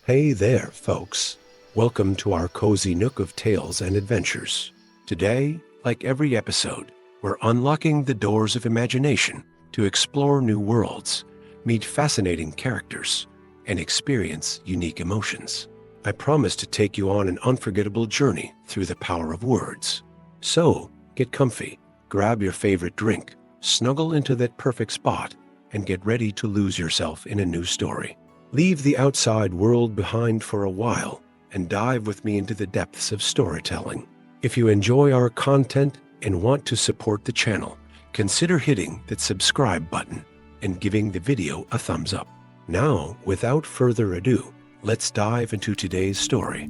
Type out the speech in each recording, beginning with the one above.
Hey there, folks. Welcome to our cozy nook of tales and adventures. Today, like every episode, we're unlocking the doors of imagination to explore new worlds, meet fascinating characters, and experience unique emotions. I promise to take you on an unforgettable journey through the power of words. So, get comfy, grab your favorite drink, snuggle into that perfect spot, and get ready to lose yourself in a new story. Leave the outside world behind for a while and dive with me into the depths of storytelling. If you enjoy our content and want to support the channel, consider hitting that subscribe button and giving the video a thumbs up. Now, without further ado, let's dive into today's story.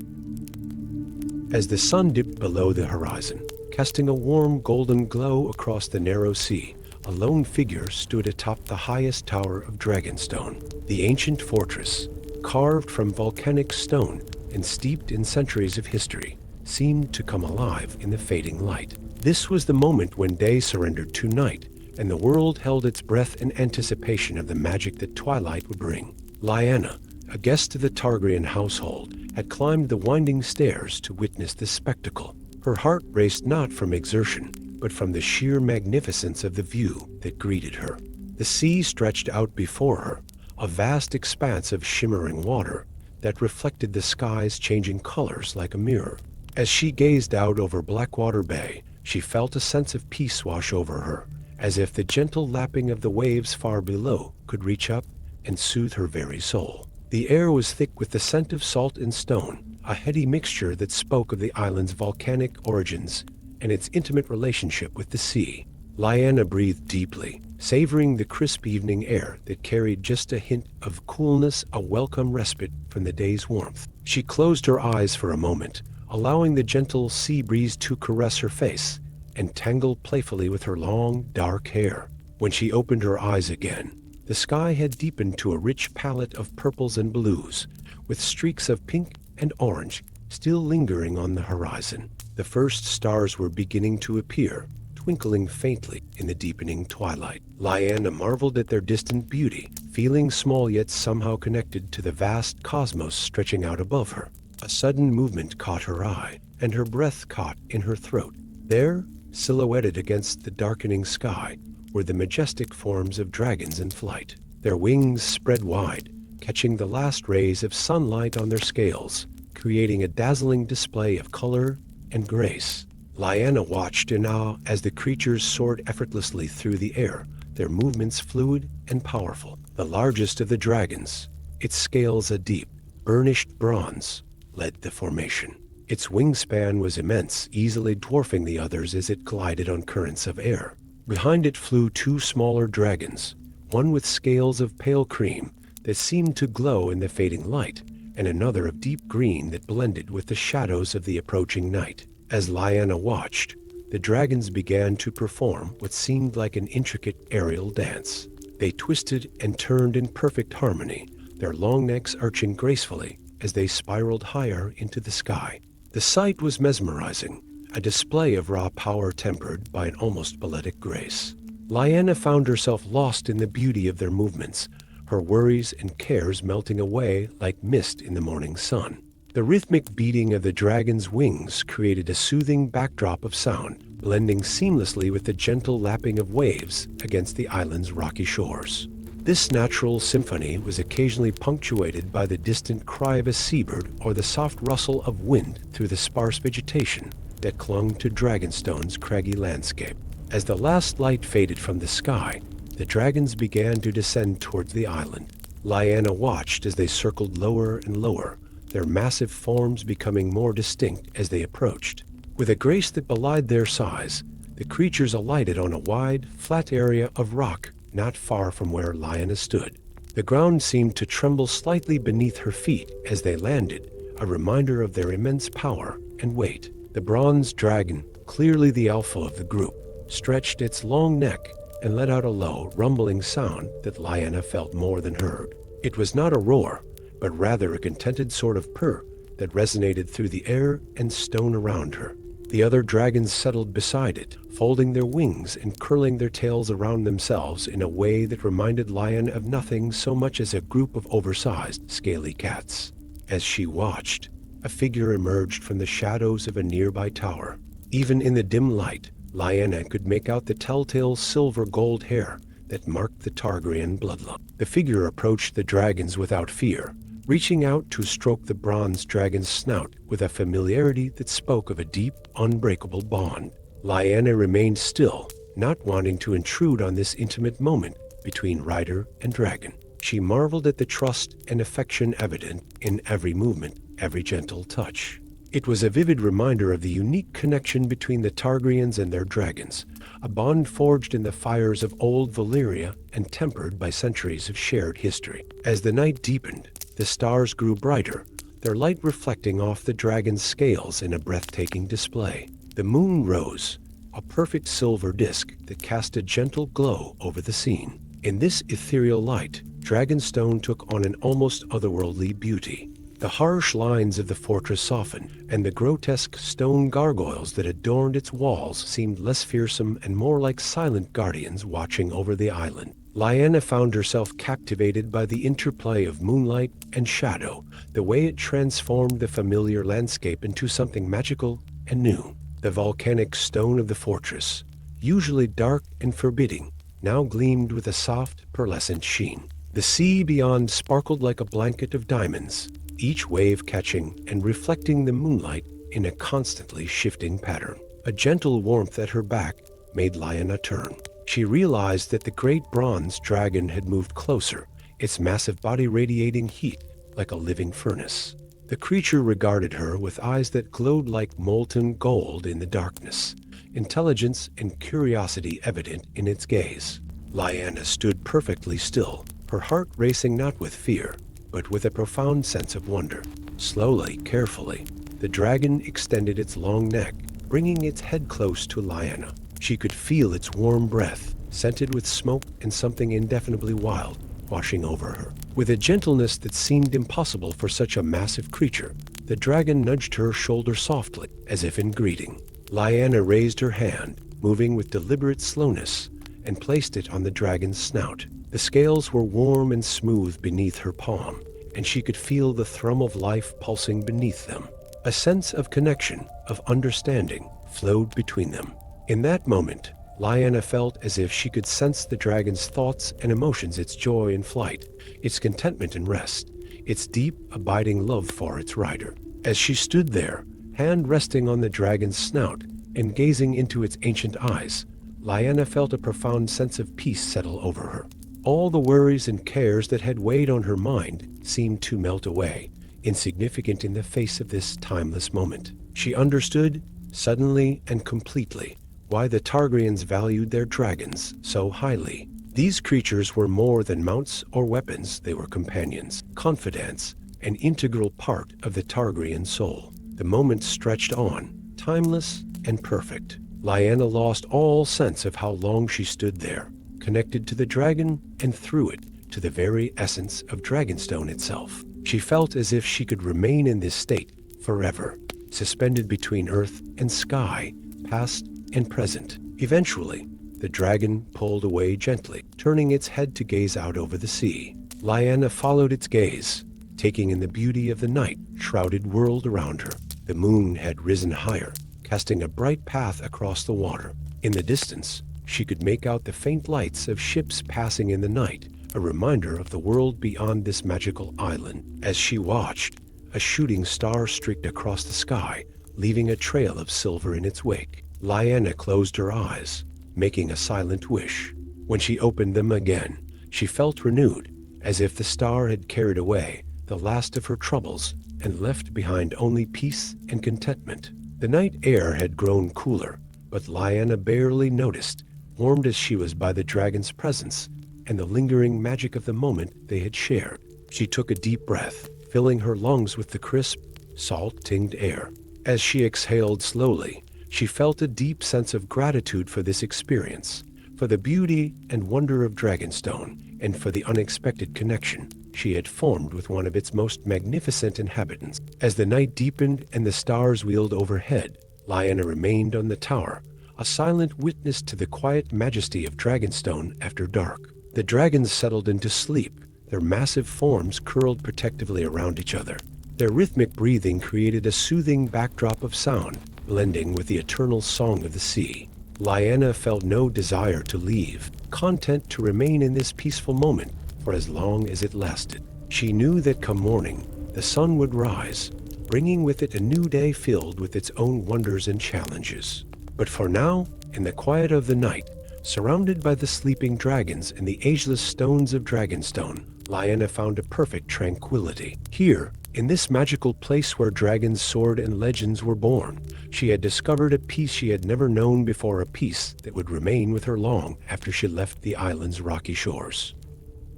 As the sun dipped below the horizon, casting a warm golden glow across the narrow sea, a lone figure stood atop the highest tower of Dragonstone. The ancient fortress, carved from volcanic stone and steeped in centuries of history, seemed to come alive in the fading light. This was the moment when day surrendered to night, and the world held its breath in anticipation of the magic that twilight would bring. Lyanna, a guest of the Targaryen household, had climbed the winding stairs to witness this spectacle. Her heart raced not from exertion, but from the sheer magnificence of the view that greeted her. The sea stretched out before her, a vast expanse of shimmering water that reflected the sky's changing colors like a mirror. As she gazed out over Blackwater Bay, she felt a sense of peace wash over her, as if the gentle lapping of the waves far below could reach up and soothe her very soul. The air was thick with the scent of salt and stone, a heady mixture that spoke of the island's volcanic origins and its intimate relationship with the sea. Lyanna breathed deeply, savoring the crisp evening air that carried just a hint of coolness, a welcome respite from the day's warmth. She closed her eyes for a moment, allowing the gentle sea breeze to caress her face and tangle playfully with her long, dark hair. When she opened her eyes again, the sky had deepened to a rich palette of purples and blues, with streaks of pink and orange still lingering on the horizon. The first stars were beginning to appear, twinkling faintly in the deepening twilight. Lyanna marveled at their distant beauty, feeling small yet somehow connected to the vast cosmos stretching out above her. A sudden movement caught her eye, and her breath caught in her throat. There, silhouetted against the darkening sky, were the majestic forms of dragons in flight. Their wings spread wide, catching the last rays of sunlight on their scales, creating a dazzling display of color and grace. Lyanna watched in awe as the creatures soared effortlessly through the air, their movements fluid and powerful. The largest of the dragons, its scales a deep, burnished bronze, led the formation. Its wingspan was immense, easily dwarfing the others as it glided on currents of air. Behind it flew two smaller dragons, one with scales of pale cream that seemed to glow in the fading light, and another of deep green that blended with the shadows of the approaching night. As Lyanna watched, the dragons began to perform what seemed like an intricate aerial dance. They twisted and turned in perfect harmony, their long necks arching gracefully as they spiraled higher into the sky. The sight was mesmerizing, a display of raw power tempered by an almost poetic grace. Lyanna found herself lost in the beauty of their movements, her worries and cares melting away like mist in the morning sun. The rhythmic beating of the dragon's wings created a soothing backdrop of sound, blending seamlessly with the gentle lapping of waves against the island's rocky shores. This natural symphony was occasionally punctuated by the distant cry of a seabird or the soft rustle of wind through the sparse vegetation that clung to Dragonstone's craggy landscape. As the last light faded from the sky, the dragons began to descend towards the island. Lyanna watched as they circled lower and lower, their massive forms becoming more distinct as they approached. With a grace that belied their size, the creatures alighted on a wide, flat area of rock not far from where Lyanna stood. The ground seemed to tremble slightly beneath her feet as they landed, a reminder of their immense power and weight. The bronze dragon, clearly the alpha of the group, stretched its long neck and let out a low, rumbling sound that Lyanna felt more than heard. It was not a roar, but rather a contented sort of purr that resonated through the air and stone around her. The other dragons settled beside it, folding their wings and curling their tails around themselves in a way that reminded Lyanna of nothing so much as a group of oversized, scaly cats. As she watched, a figure emerged from the shadows of a nearby tower. Even in the dim light, Lyanna could make out the telltale silver-gold hair that marked the Targaryen bloodline. The figure approached the dragons without fear, reaching out to stroke the bronze dragon's snout with a familiarity that spoke of a deep, unbreakable bond. Lyanna remained still, not wanting to intrude on this intimate moment between rider and dragon. She marveled at the trust and affection evident in every movement, every gentle touch. It was a vivid reminder of the unique connection between the Targaryens and their dragons, a bond forged in the fires of old Valyria and tempered by centuries of shared history. As the night deepened, the stars grew brighter, their light reflecting off the dragon's scales in a breathtaking display. The moon rose, a perfect silver disk that cast a gentle glow over the scene. In this ethereal light, Dragonstone took on an almost otherworldly beauty. The harsh lines of the fortress softened, and the grotesque stone gargoyles that adorned its walls seemed less fearsome and more like silent guardians watching over the island. Lyanna found herself captivated by the interplay of moonlight and shadow, the way it transformed the familiar landscape into something magical and new. The volcanic stone of the fortress, usually dark and forbidding, now gleamed with a soft, pearlescent sheen. The sea beyond sparkled like a blanket of diamonds, each wave catching and reflecting the moonlight in a constantly shifting pattern. A gentle warmth at her back made Lyanna turn. She realized that the great bronze dragon had moved closer, its massive body radiating heat like a living furnace. The creature regarded her with eyes that glowed like molten gold in the darkness, intelligence and curiosity evident in its gaze. Lyanna stood perfectly still, her heart racing not with fear, but with a profound sense of wonder. Slowly, carefully, the dragon extended its long neck, bringing its head close to Lyanna. She could feel its warm breath, scented with smoke and something indefinably wild, washing over her. With a gentleness that seemed impossible for such a massive creature, the dragon nudged her shoulder softly, as if in greeting. Lyanna raised her hand, moving with deliberate slowness, and placed it on the dragon's snout. The scales were warm and smooth beneath her palm, and she could feel the thrum of life pulsing beneath them. A sense of connection, of understanding, flowed between them. In that moment, Lyanna felt as if she could sense the dragon's thoughts and emotions, its joy in flight, its contentment in rest, its deep, abiding love for its rider. As she stood there, hand resting on the dragon's snout and gazing into its ancient eyes, Lyanna felt a profound sense of peace settle over her. All the worries and cares that had weighed on her mind seemed to melt away, insignificant in the face of this timeless moment. She understood, suddenly and completely, why the Targaryens valued their dragons so highly. These creatures were more than mounts or weapons, they were companions, confidants, an integral part of the Targaryen soul. The moment stretched on, timeless and perfect. Lyanna lost all sense of how long she stood there, connected to the dragon and through it to the very essence of Dragonstone itself. She felt as if she could remain in this state forever, suspended between earth and sky, past and present. Eventually, the dragon pulled away gently, turning its head to gaze out over the sea. Lyanna followed its gaze, taking in the beauty of the night-shrouded world around her. The moon had risen higher, casting a bright path across the water. In the distance, she could make out the faint lights of ships passing in the night, a reminder of the world beyond this magical island. As she watched, a shooting star streaked across the sky, leaving a trail of silver in its wake. Lyanna closed her eyes, making a silent wish. When she opened them again, she felt renewed, as if the star had carried away the last of her troubles and left behind only peace and contentment. The night air had grown cooler, but Lyanna barely noticed, warmed as she was by the dragon's presence and the lingering magic of the moment they had shared. She took a deep breath, filling her lungs with the crisp, salt-tinged air. As she exhaled slowly, she felt a deep sense of gratitude for this experience, for the beauty and wonder of Dragonstone, and for the unexpected connection she had formed with one of its most magnificent inhabitants. As the night deepened and the stars wheeled overhead, Lyanna remained on the tower, a silent witness to the quiet majesty of Dragonstone after dark. The dragons settled into sleep, their massive forms curled protectively around each other. Their rhythmic breathing created a soothing backdrop of sound, blending with the eternal song of the sea. Lyanna felt no desire to leave, content to remain in this peaceful moment for as long as it lasted. She knew that come morning, the sun would rise, bringing with it a new day filled with its own wonders and challenges. But for now, in the quiet of the night, surrounded by the sleeping dragons and the ageless stones of Dragonstone, Lyanna found a perfect tranquility. Here, in this magical place where dragons soared and legends were born, she had discovered a peace she had never known before, a peace that would remain with her long after she left the island's rocky shores.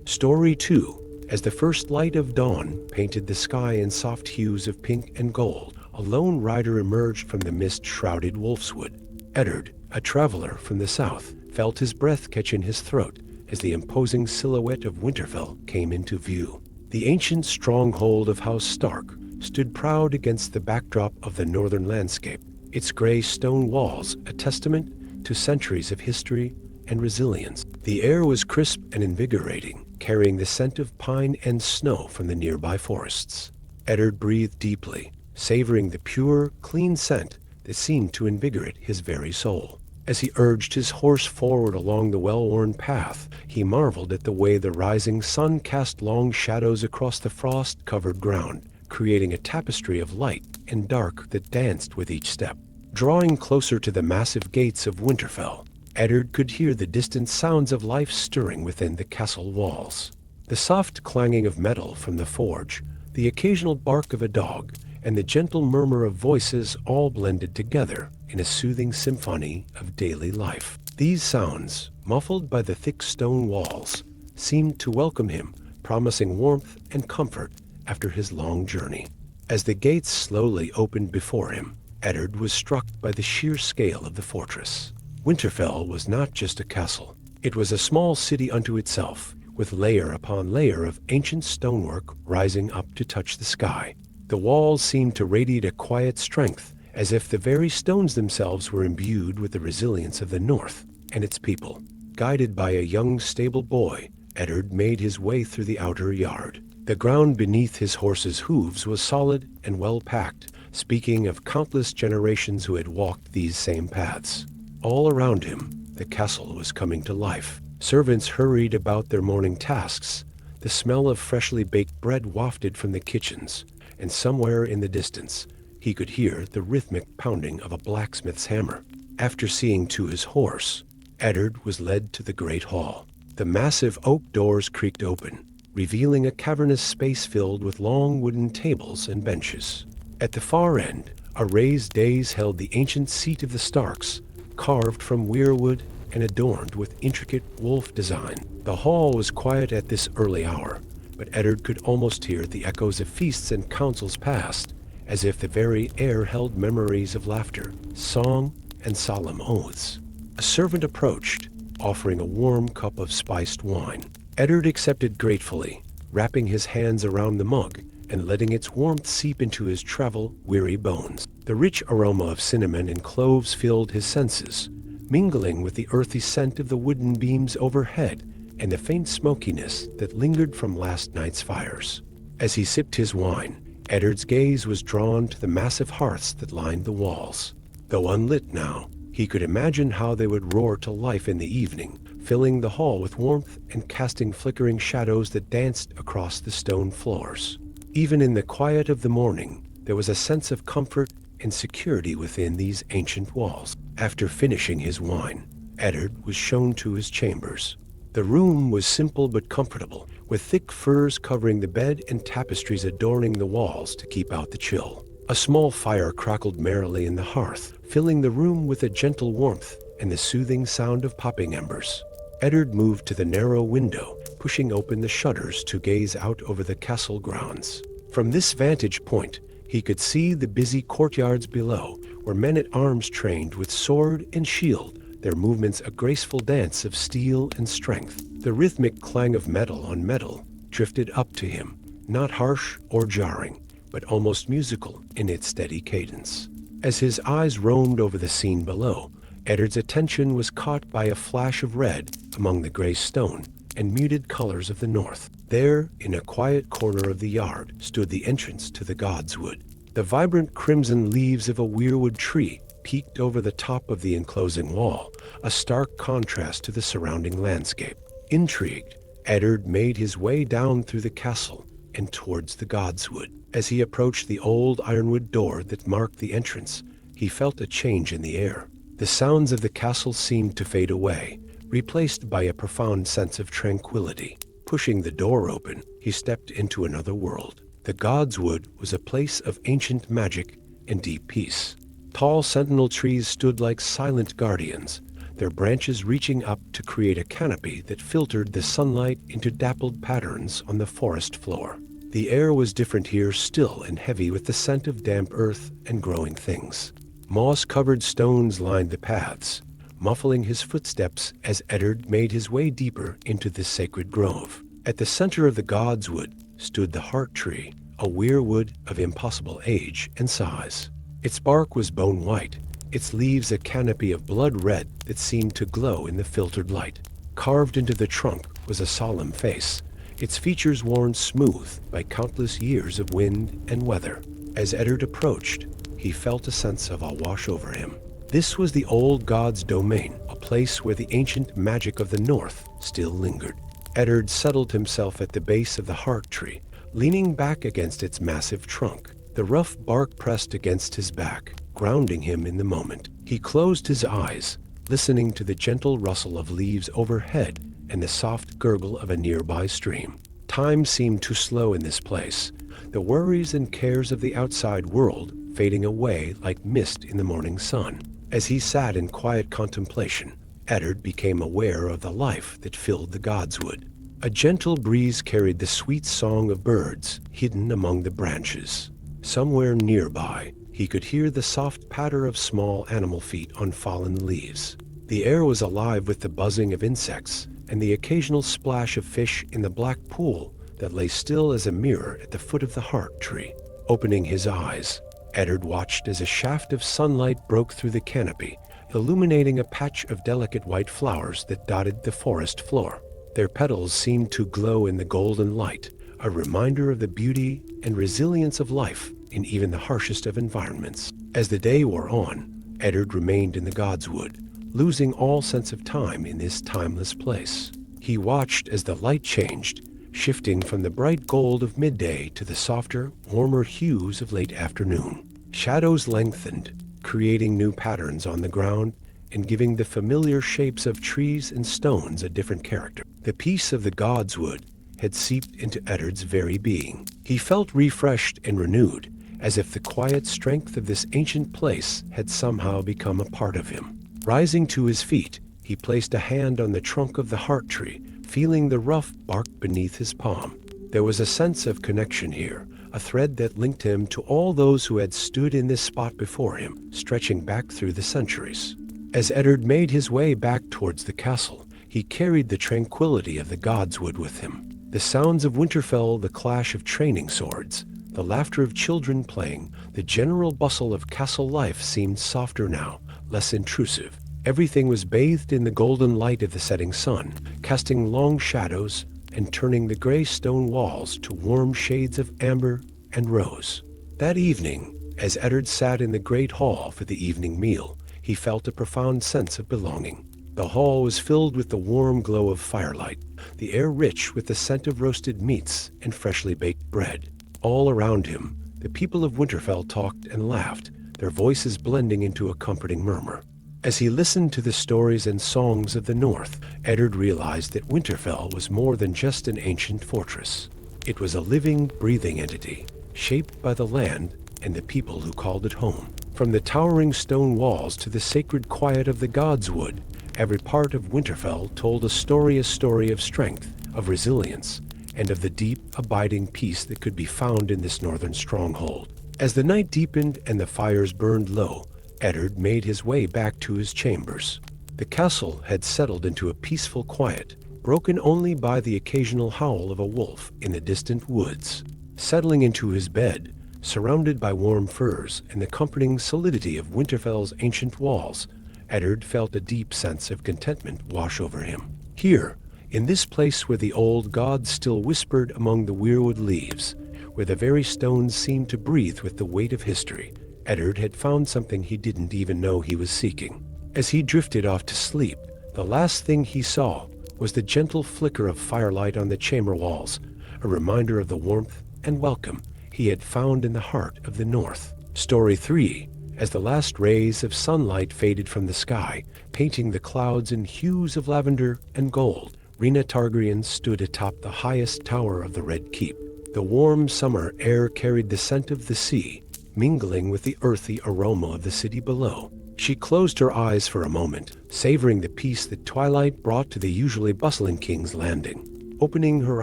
Story 2. As the first light of dawn painted the sky in soft hues of pink and gold, a lone rider emerged from the mist-shrouded Wolfswood. Eddard, a traveler from the south, felt his breath catch in his throat as the imposing silhouette of Winterfell came into view. The ancient stronghold of House Stark stood proud against the backdrop of the northern landscape, its gray stone walls a testament to centuries of history and resilience. The air was crisp and invigorating, carrying the scent of pine and snow from the nearby forests. Eddard breathed deeply, savoring the pure, clean scent that seemed to invigorate his very soul. As he urged his horse forward along the well-worn path, he marveled at the way the rising sun cast long shadows across the frost-covered ground, creating a tapestry of light and dark that danced with each step. Drawing closer to the massive gates of Winterfell, Eddard could hear the distant sounds of life stirring within the castle walls. The soft clanging of metal from the forge, the occasional bark of a dog, and the gentle murmur of voices all blended together in a soothing symphony of daily life. These sounds, muffled by the thick stone walls, seemed to welcome him, promising warmth and comfort after his long journey. As the gates slowly opened before him, Eddard was struck by the sheer scale of the fortress. Winterfell was not just a castle. It was a small city unto itself, with layer upon layer of ancient stonework rising up to touch the sky. The walls seemed to radiate a quiet strength, as if the very stones themselves were imbued with the resilience of the North and its people. Guided by a young stable boy, Eddard made his way through the outer yard. The ground beneath his horse's hooves was solid and well-packed, speaking of countless generations who had walked these same paths. All around him, the castle was coming to life. Servants hurried about their morning tasks. The smell of freshly baked bread wafted from the kitchens, and somewhere in the distance, he could hear the rhythmic pounding of a blacksmith's hammer. After seeing to his horse, Eddard was led to the great hall. The massive oak doors creaked open, revealing a cavernous space filled with long wooden tables and benches. At the far end, a raised dais held the ancient seat of the Starks, carved from weirwood and adorned with intricate wolf design. The hall was quiet at this early hour, but Eddard could almost hear the echoes of feasts and councils past, as if the very air held memories of laughter, song, and solemn oaths. A servant approached, offering a warm cup of spiced wine. Eddard accepted gratefully, wrapping his hands around the mug and letting its warmth seep into his travel-weary bones. The rich aroma of cinnamon and cloves filled his senses, mingling with the earthy scent of the wooden beams overhead and the faint smokiness that lingered from last night's fires. As he sipped his wine, Eddard's gaze was drawn to the massive hearths that lined the walls. Though unlit now, he could imagine how they would roar to life in the evening, filling the hall with warmth and casting flickering shadows that danced across the stone floors. Even in the quiet of the morning, there was a sense of comfort and security within these ancient walls. After finishing his wine, Eddard was shown to his chambers. The room was simple but comfortable, with thick furs covering the bed and tapestries adorning the walls to keep out the chill. A small fire crackled merrily in the hearth, filling the room with a gentle warmth and the soothing sound of popping embers. Eddard moved to the narrow window, pushing open the shutters to gaze out over the castle grounds. From this vantage point, he could see the busy courtyards below, where men-at-arms trained with sword and shield, their movements a graceful dance of steel and strength. The rhythmic clang of metal on metal drifted up to him, not harsh or jarring, but almost musical in its steady cadence. As his eyes roamed over the scene below, Eddard's attention was caught by a flash of red among the gray stone and muted colors of the north. There, in a quiet corner of the yard, stood the entrance to the godswood. The vibrant crimson leaves of a weirwood tree peeked over the top of the enclosing wall, a stark contrast to the surrounding landscape. Intrigued, Eddard made his way down through the castle and towards the godswood. As he approached the old ironwood door that marked the entrance, he felt a change in the air. The sounds of the castle seemed to fade away, replaced by a profound sense of tranquility. Pushing the door open, he stepped into another world. The godswood was a place of ancient magic and deep peace. Tall sentinel trees stood like silent guardians, their branches reaching up to create a canopy that filtered the sunlight into dappled patterns on the forest floor. The air was different here, still and heavy with the scent of damp earth and growing things. Moss-covered stones lined the paths, muffling his footsteps as Eddard made his way deeper into this sacred grove. At the center of the godswood stood the heart tree, a weirwood of impossible age and size. Its bark was bone white, its leaves a canopy of blood red that seemed to glow in the filtered light. Carved into the trunk was a solemn face, its features worn smooth by countless years of wind and weather. As Eddard approached, he felt a sense of awe wash over him. This was the old god's domain, a place where the ancient magic of the north still lingered. Eddard settled himself at the base of the heart tree, leaning back against its massive trunk. The rough bark pressed against his back, grounding him in the moment. He closed his eyes, listening to the gentle rustle of leaves overhead and the soft gurgle of a nearby stream. Time seemed to slow in this place, the worries and cares of the outside world fading away like mist in the morning sun. As he sat in quiet contemplation, Eddard became aware of the life that filled the godswood. A gentle breeze carried the sweet song of birds hidden among the branches. Somewhere nearby, he could hear the soft patter of small animal feet on fallen leaves. The air was alive with the buzzing of insects and the occasional splash of fish in the black pool that lay still as a mirror at the foot of the heart tree. Opening his eyes, Eddard watched as a shaft of sunlight broke through the canopy, illuminating a patch of delicate white flowers that dotted the forest floor. Their petals seemed to glow in the golden light, a reminder of the beauty and resilience of life in even the harshest of environments. As the day wore on, Eddard remained in the godswood, losing all sense of time in this timeless place. He watched as the light changed, shifting from the bright gold of midday to the softer, warmer hues of late afternoon. Shadows lengthened, creating new patterns on the ground and giving the familiar shapes of trees and stones a different character. The peace of the godswood had seeped into Eddard's very being. He felt refreshed and renewed, as if the quiet strength of this ancient place had somehow become a part of him. Rising to his feet, he placed a hand on the trunk of the heart tree, feeling the rough bark beneath his palm. There was a sense of connection here, a thread that linked him to all those who had stood in this spot before him, stretching back through the centuries. As Eddard made his way back towards the castle, he carried the tranquility of the godswood with him. The sounds of Winterfell, the clash of training swords, the laughter of children playing, the general bustle of castle life seemed softer now, less intrusive. Everything was bathed in the golden light of the setting sun, casting long shadows and turning the gray stone walls to warm shades of amber and rose. That evening, as Eddard sat in the great hall for the evening meal, he felt a profound sense of belonging. The hall was filled with the warm glow of firelight, the air rich with the scent of roasted meats and freshly baked bread. All around him, the people of Winterfell talked and laughed, their voices blending into a comforting murmur. As he listened to the stories and songs of the North, Eddard realized that Winterfell was more than just an ancient fortress. It was a living, breathing entity, shaped by the land and the people who called it home. From the towering stone walls to the sacred quiet of the godswood, every part of Winterfell told a story of strength, of resilience, and of the deep, abiding peace that could be found in this northern stronghold. As the night deepened and the fires burned low, Eddard made his way back to his chambers. The castle had settled into a peaceful quiet, broken only by the occasional howl of a wolf in the distant woods. Settling into his bed, surrounded by warm furs and the comforting solidity of Winterfell's ancient walls, Eddard felt a deep sense of contentment wash over him. Here, In this place where the old gods still whispered among the weirwood leaves, where the very stones seemed to breathe with the weight of history, Eddard had found something he didn't even know he was seeking. As he drifted off to sleep, the last thing he saw was the gentle flicker of firelight on the chamber walls, a reminder of the warmth and welcome he had found in the heart of the North. Story 3. As the last rays of sunlight faded from the sky, painting the clouds in hues of lavender and gold, Rhaena Targaryen stood atop the highest tower of the Red Keep. The warm summer air carried the scent of the sea, mingling with the earthy aroma of the city below. She closed her eyes for a moment, savoring the peace that twilight brought to the usually bustling King's Landing. Opening her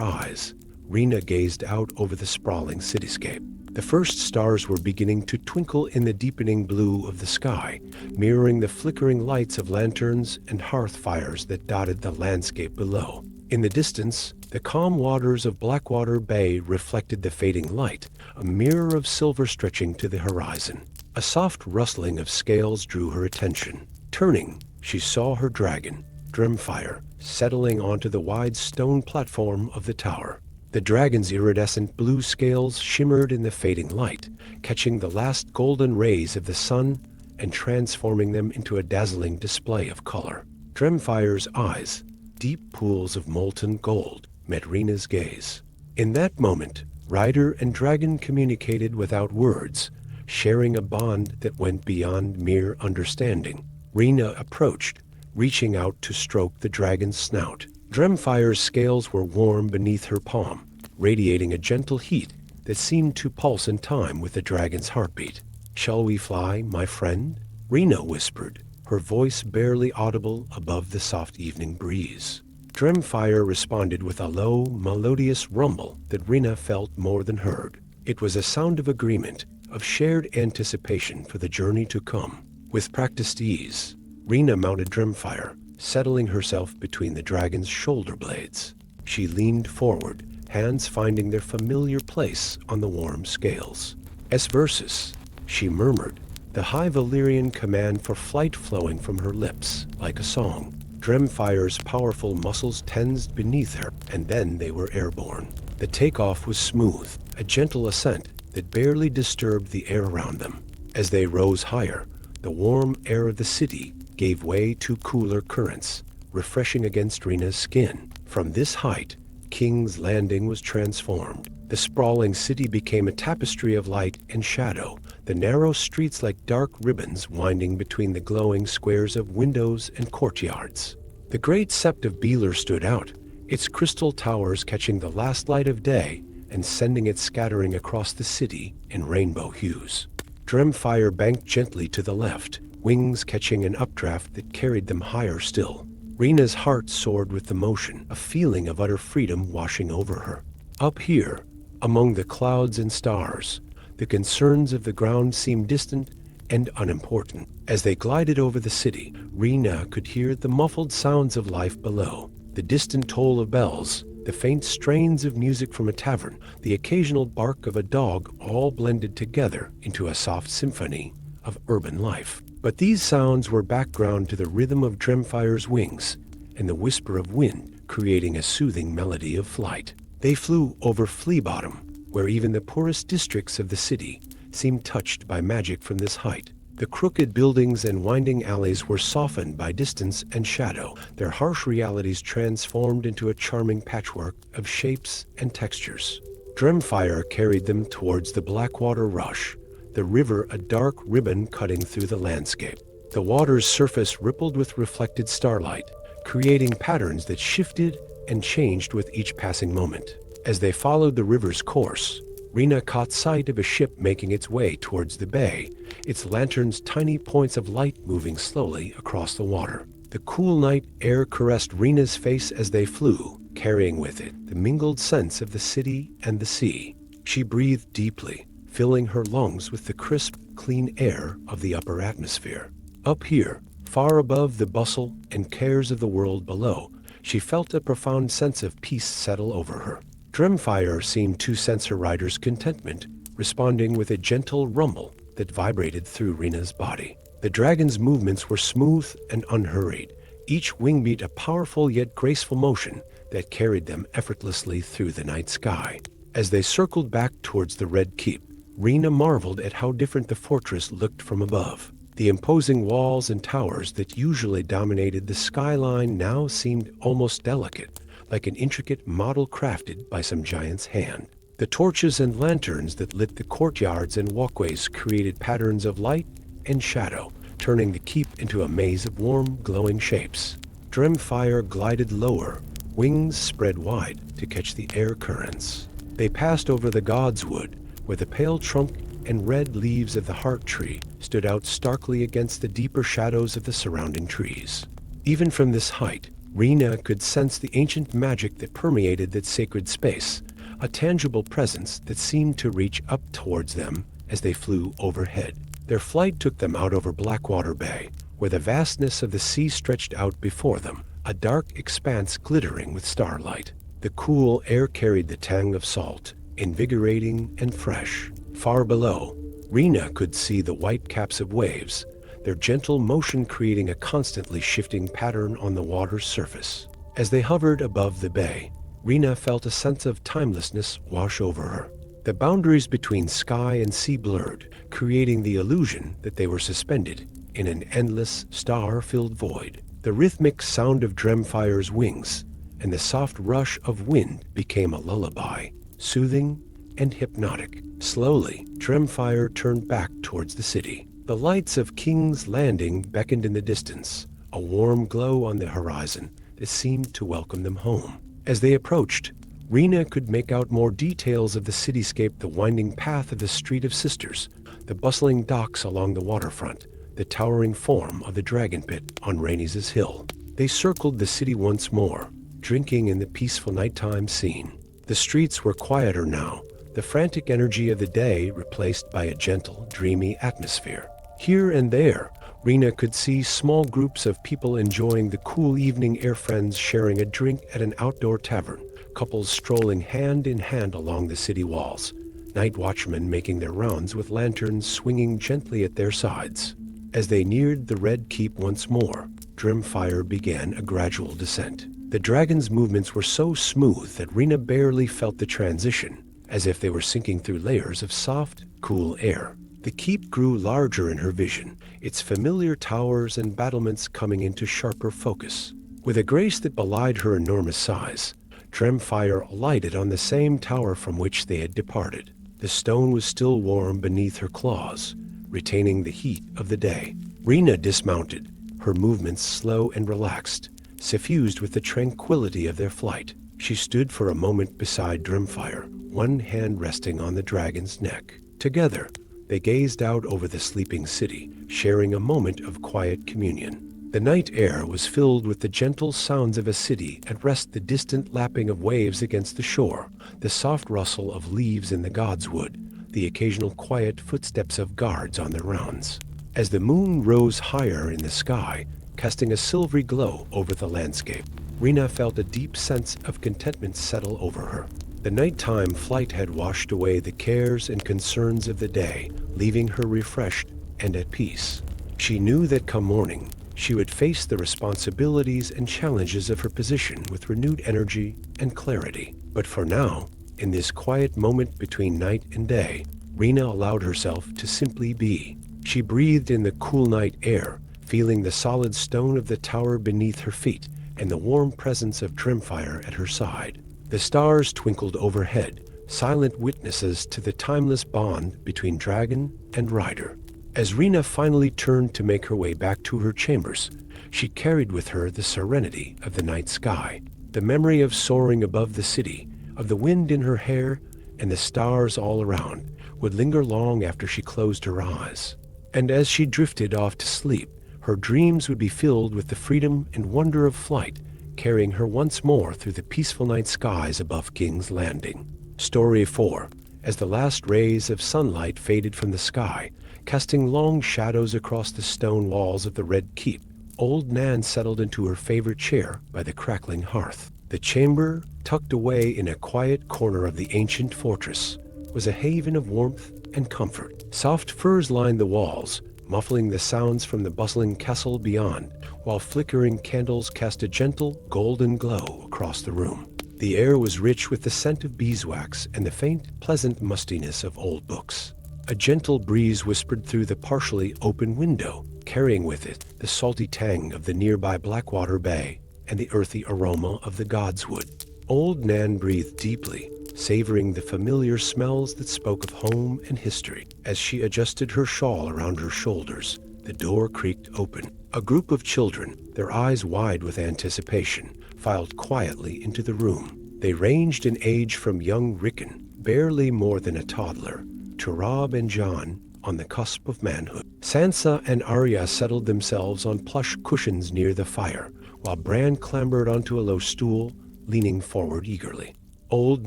eyes, Rhaena gazed out over the sprawling cityscape. The first stars were beginning to twinkle in the deepening blue of the sky, mirroring the flickering lights of lanterns and hearth fires that dotted the landscape below. In the distance, the calm waters of Blackwater Bay reflected the fading light, a mirror of silver stretching to the horizon. A soft rustling of scales drew her attention. Turning, she saw her dragon, Dremfire, settling onto the wide stone platform of the tower. The dragon's iridescent blue scales shimmered in the fading light, catching the last golden rays of the sun and transforming them into a dazzling display of color. Dremfire's eyes, deep pools of molten gold, met Rhaena's gaze. In that moment, rider and dragon communicated without words, sharing a bond that went beyond mere understanding. Rhaena approached, reaching out to stroke the dragon's snout. Dremfire's scales were warm beneath her palm, radiating a gentle heat that seemed to pulse in time with the dragon's heartbeat. "Shall we fly, my friend?" Rhaena whispered, her voice barely audible above the soft evening breeze. Dremfire responded with a low, melodious rumble that Rhaena felt more than heard. It was a sound of agreement, of shared anticipation for the journey to come. With practiced ease, Rhaena mounted Dremfire, settling herself between the dragon's shoulder blades. She leaned forward, hands finding their familiar place on the warm scales. "Es versus," she murmured, the high Valyrian command for flight flowing from her lips like a song. Dremfire's powerful muscles tensed beneath her, and then they were airborne. The takeoff was smooth, a gentle ascent that barely disturbed the air around them. As they rose higher, the warm air of the city gave way to cooler currents, refreshing against Rhaena's skin. From this height, King's Landing was transformed. The sprawling city became a tapestry of light and shadow, the narrow streets like dark ribbons winding between the glowing squares of windows and courtyards. The great sept of Beeler stood out, its crystal towers catching the last light of day and sending it scattering across the city in rainbow hues. Dremfire banked gently to the left, wings catching an updraft that carried them higher still. Rhaena's heart soared with the motion, a feeling of utter freedom washing over her. Up here, among the clouds and stars, the concerns of the ground seemed distant and unimportant. As they glided over the city, Rhaena could hear the muffled sounds of life below, the distant toll of bells, the faint strains of music from a tavern, the occasional bark of a dog, all blended together into a soft symphony of urban life. But these sounds were background to the rhythm of Dremfire's wings and the whisper of wind, creating a soothing melody of flight. They flew over Flea Bottom, where even the poorest districts of the city seemed touched by magic from this height. The crooked buildings and winding alleys were softened by distance and shadow, their harsh realities transformed into a charming patchwork of shapes and textures. Dremfire carried them towards the Blackwater Rush, the river a dark ribbon cutting through the landscape. The water's surface rippled with reflected starlight, creating patterns that shifted and changed with each passing moment. As they followed the river's course, Rhaena caught sight of a ship making its way towards the bay, its lanterns tiny points of light moving slowly across the water. The cool night air caressed Rhaena's face as they flew, carrying with it the mingled scents of the city and the sea. She breathed deeply, filling her lungs with the crisp, clean air of the upper atmosphere. Up here, far above the bustle and cares of the world below, she felt a profound sense of peace settle over her. Dremfire seemed to sense her rider's contentment, responding with a gentle rumble that vibrated through Rhaena's body. The dragon's movements were smooth and unhurried, each wing beat a powerful yet graceful motion that carried them effortlessly through the night sky. As they circled back towards the Red Keep, Rena marveled at how different the fortress looked from above. The imposing walls and towers that usually dominated the skyline now seemed almost delicate, like an intricate model crafted by some giant's hand. The torches and lanterns that lit the courtyards and walkways created patterns of light and shadow, turning the keep into a maze of warm, glowing shapes. Dremfire glided lower, wings spread wide to catch the air currents. They passed over the godswood, where the pale trunk and red leaves of the heart tree stood out starkly against the deeper shadows of the surrounding trees. Even from this height, Rena could sense the ancient magic that permeated that sacred space, a tangible presence that seemed to reach up towards them as they flew overhead. Their flight took them out over Blackwater Bay, where the vastness of the sea stretched out before them, a dark expanse glittering with starlight. The cool air carried the tang of salt, invigorating and fresh. Far below, Rena could see the white caps of waves, their gentle motion creating a constantly shifting pattern on the water's surface. As they hovered above the bay, Rena felt a sense of timelessness wash over her. The boundaries between sky and sea blurred, creating the illusion that they were suspended in an endless, star-filled void. The rhythmic sound of Dremfire's wings and the soft rush of wind became a lullaby, soothing and hypnotic. Slowly, Dremfire turned back towards the city. The lights of King's Landing beckoned in the distance, a warm glow on the horizon that seemed to welcome them home. As they approached, Rena could make out more details of the cityscape: the winding path of the Street of Sisters, the bustling docks along the waterfront, the towering form of the Dragon Pit on Rhaenys' Hill. They circled the city once more, drinking in the peaceful nighttime scene. The streets were quieter now, the frantic energy of the day replaced by a gentle, dreamy atmosphere. Here and there, Rena could see small groups of people enjoying the cool evening air, friends sharing a drink at an outdoor tavern, couples strolling hand in hand along the city walls, night watchmen making their rounds with lanterns swinging gently at their sides. As they neared the Red Keep once more, Dremfire began a gradual descent. The dragon's movements were so smooth that Rena barely felt the transition, as if they were sinking through layers of soft, cool air. The keep grew larger in her vision, its familiar towers and battlements coming into sharper focus. With a grace that belied her enormous size, Dremfire alighted on the same tower from which they had departed. The stone was still warm beneath her claws, retaining the heat of the day. Rena dismounted, her movements slow and relaxed, suffused with the tranquility of their flight. She stood for a moment beside Dremfire, one hand resting on the dragon's neck. Together, they gazed out over the sleeping city, sharing a moment of quiet communion. The night air was filled with the gentle sounds of a city at rest: the distant lapping of waves against the shore, the soft rustle of leaves in the godswood, the occasional quiet footsteps of guards on their rounds. As the moon rose higher in the sky, casting a silvery glow over the landscape, Rena felt a deep sense of contentment settle over her. The nighttime flight had washed away the cares and concerns of the day, leaving her refreshed and at peace. She knew that come morning, she would face the responsibilities and challenges of her position with renewed energy and clarity. But for now, in this quiet moment between night and day, Rena allowed herself to simply be. She breathed in the cool night air, feeling the solid stone of the tower beneath her feet and the warm presence of Dremfire at her side. The stars twinkled overhead, silent witnesses to the timeless bond between dragon and rider. As Rena finally turned to make her way back to her chambers, she carried with her the serenity of the night sky, the memory of soaring above the city, of the wind in her hair, and the stars all around would linger long after she closed her eyes. And as she drifted off to sleep, her dreams would be filled with the freedom and wonder of flight, carrying her once more through the peaceful night skies above King's Landing. Story 4. As the last rays of sunlight faded from the sky, casting long shadows across the stone walls of the Red Keep, Old Nan settled into her favorite chair by the crackling hearth. The chamber, tucked away in a quiet corner of the ancient fortress, was a haven of warmth and comfort. Soft furs lined the walls, muffling the sounds from the bustling castle beyond, while flickering candles cast a gentle, golden glow across the room. The air was rich with the scent of beeswax and the faint, pleasant mustiness of old books. A gentle breeze whispered through the partially open window, carrying with it the salty tang of the nearby Blackwater Bay and the earthy aroma of the godswood. Old Nan breathed deeply, savoring the familiar smells that spoke of home and history. As she adjusted her shawl around her shoulders, the door creaked open. A group of children, their eyes wide with anticipation, filed quietly into the room. They ranged in age from young Rickon, barely more than a toddler, to Rob and John, on the cusp of manhood. Sansa and Arya settled themselves on plush cushions near the fire, while Bran clambered onto a low stool, leaning forward eagerly. Old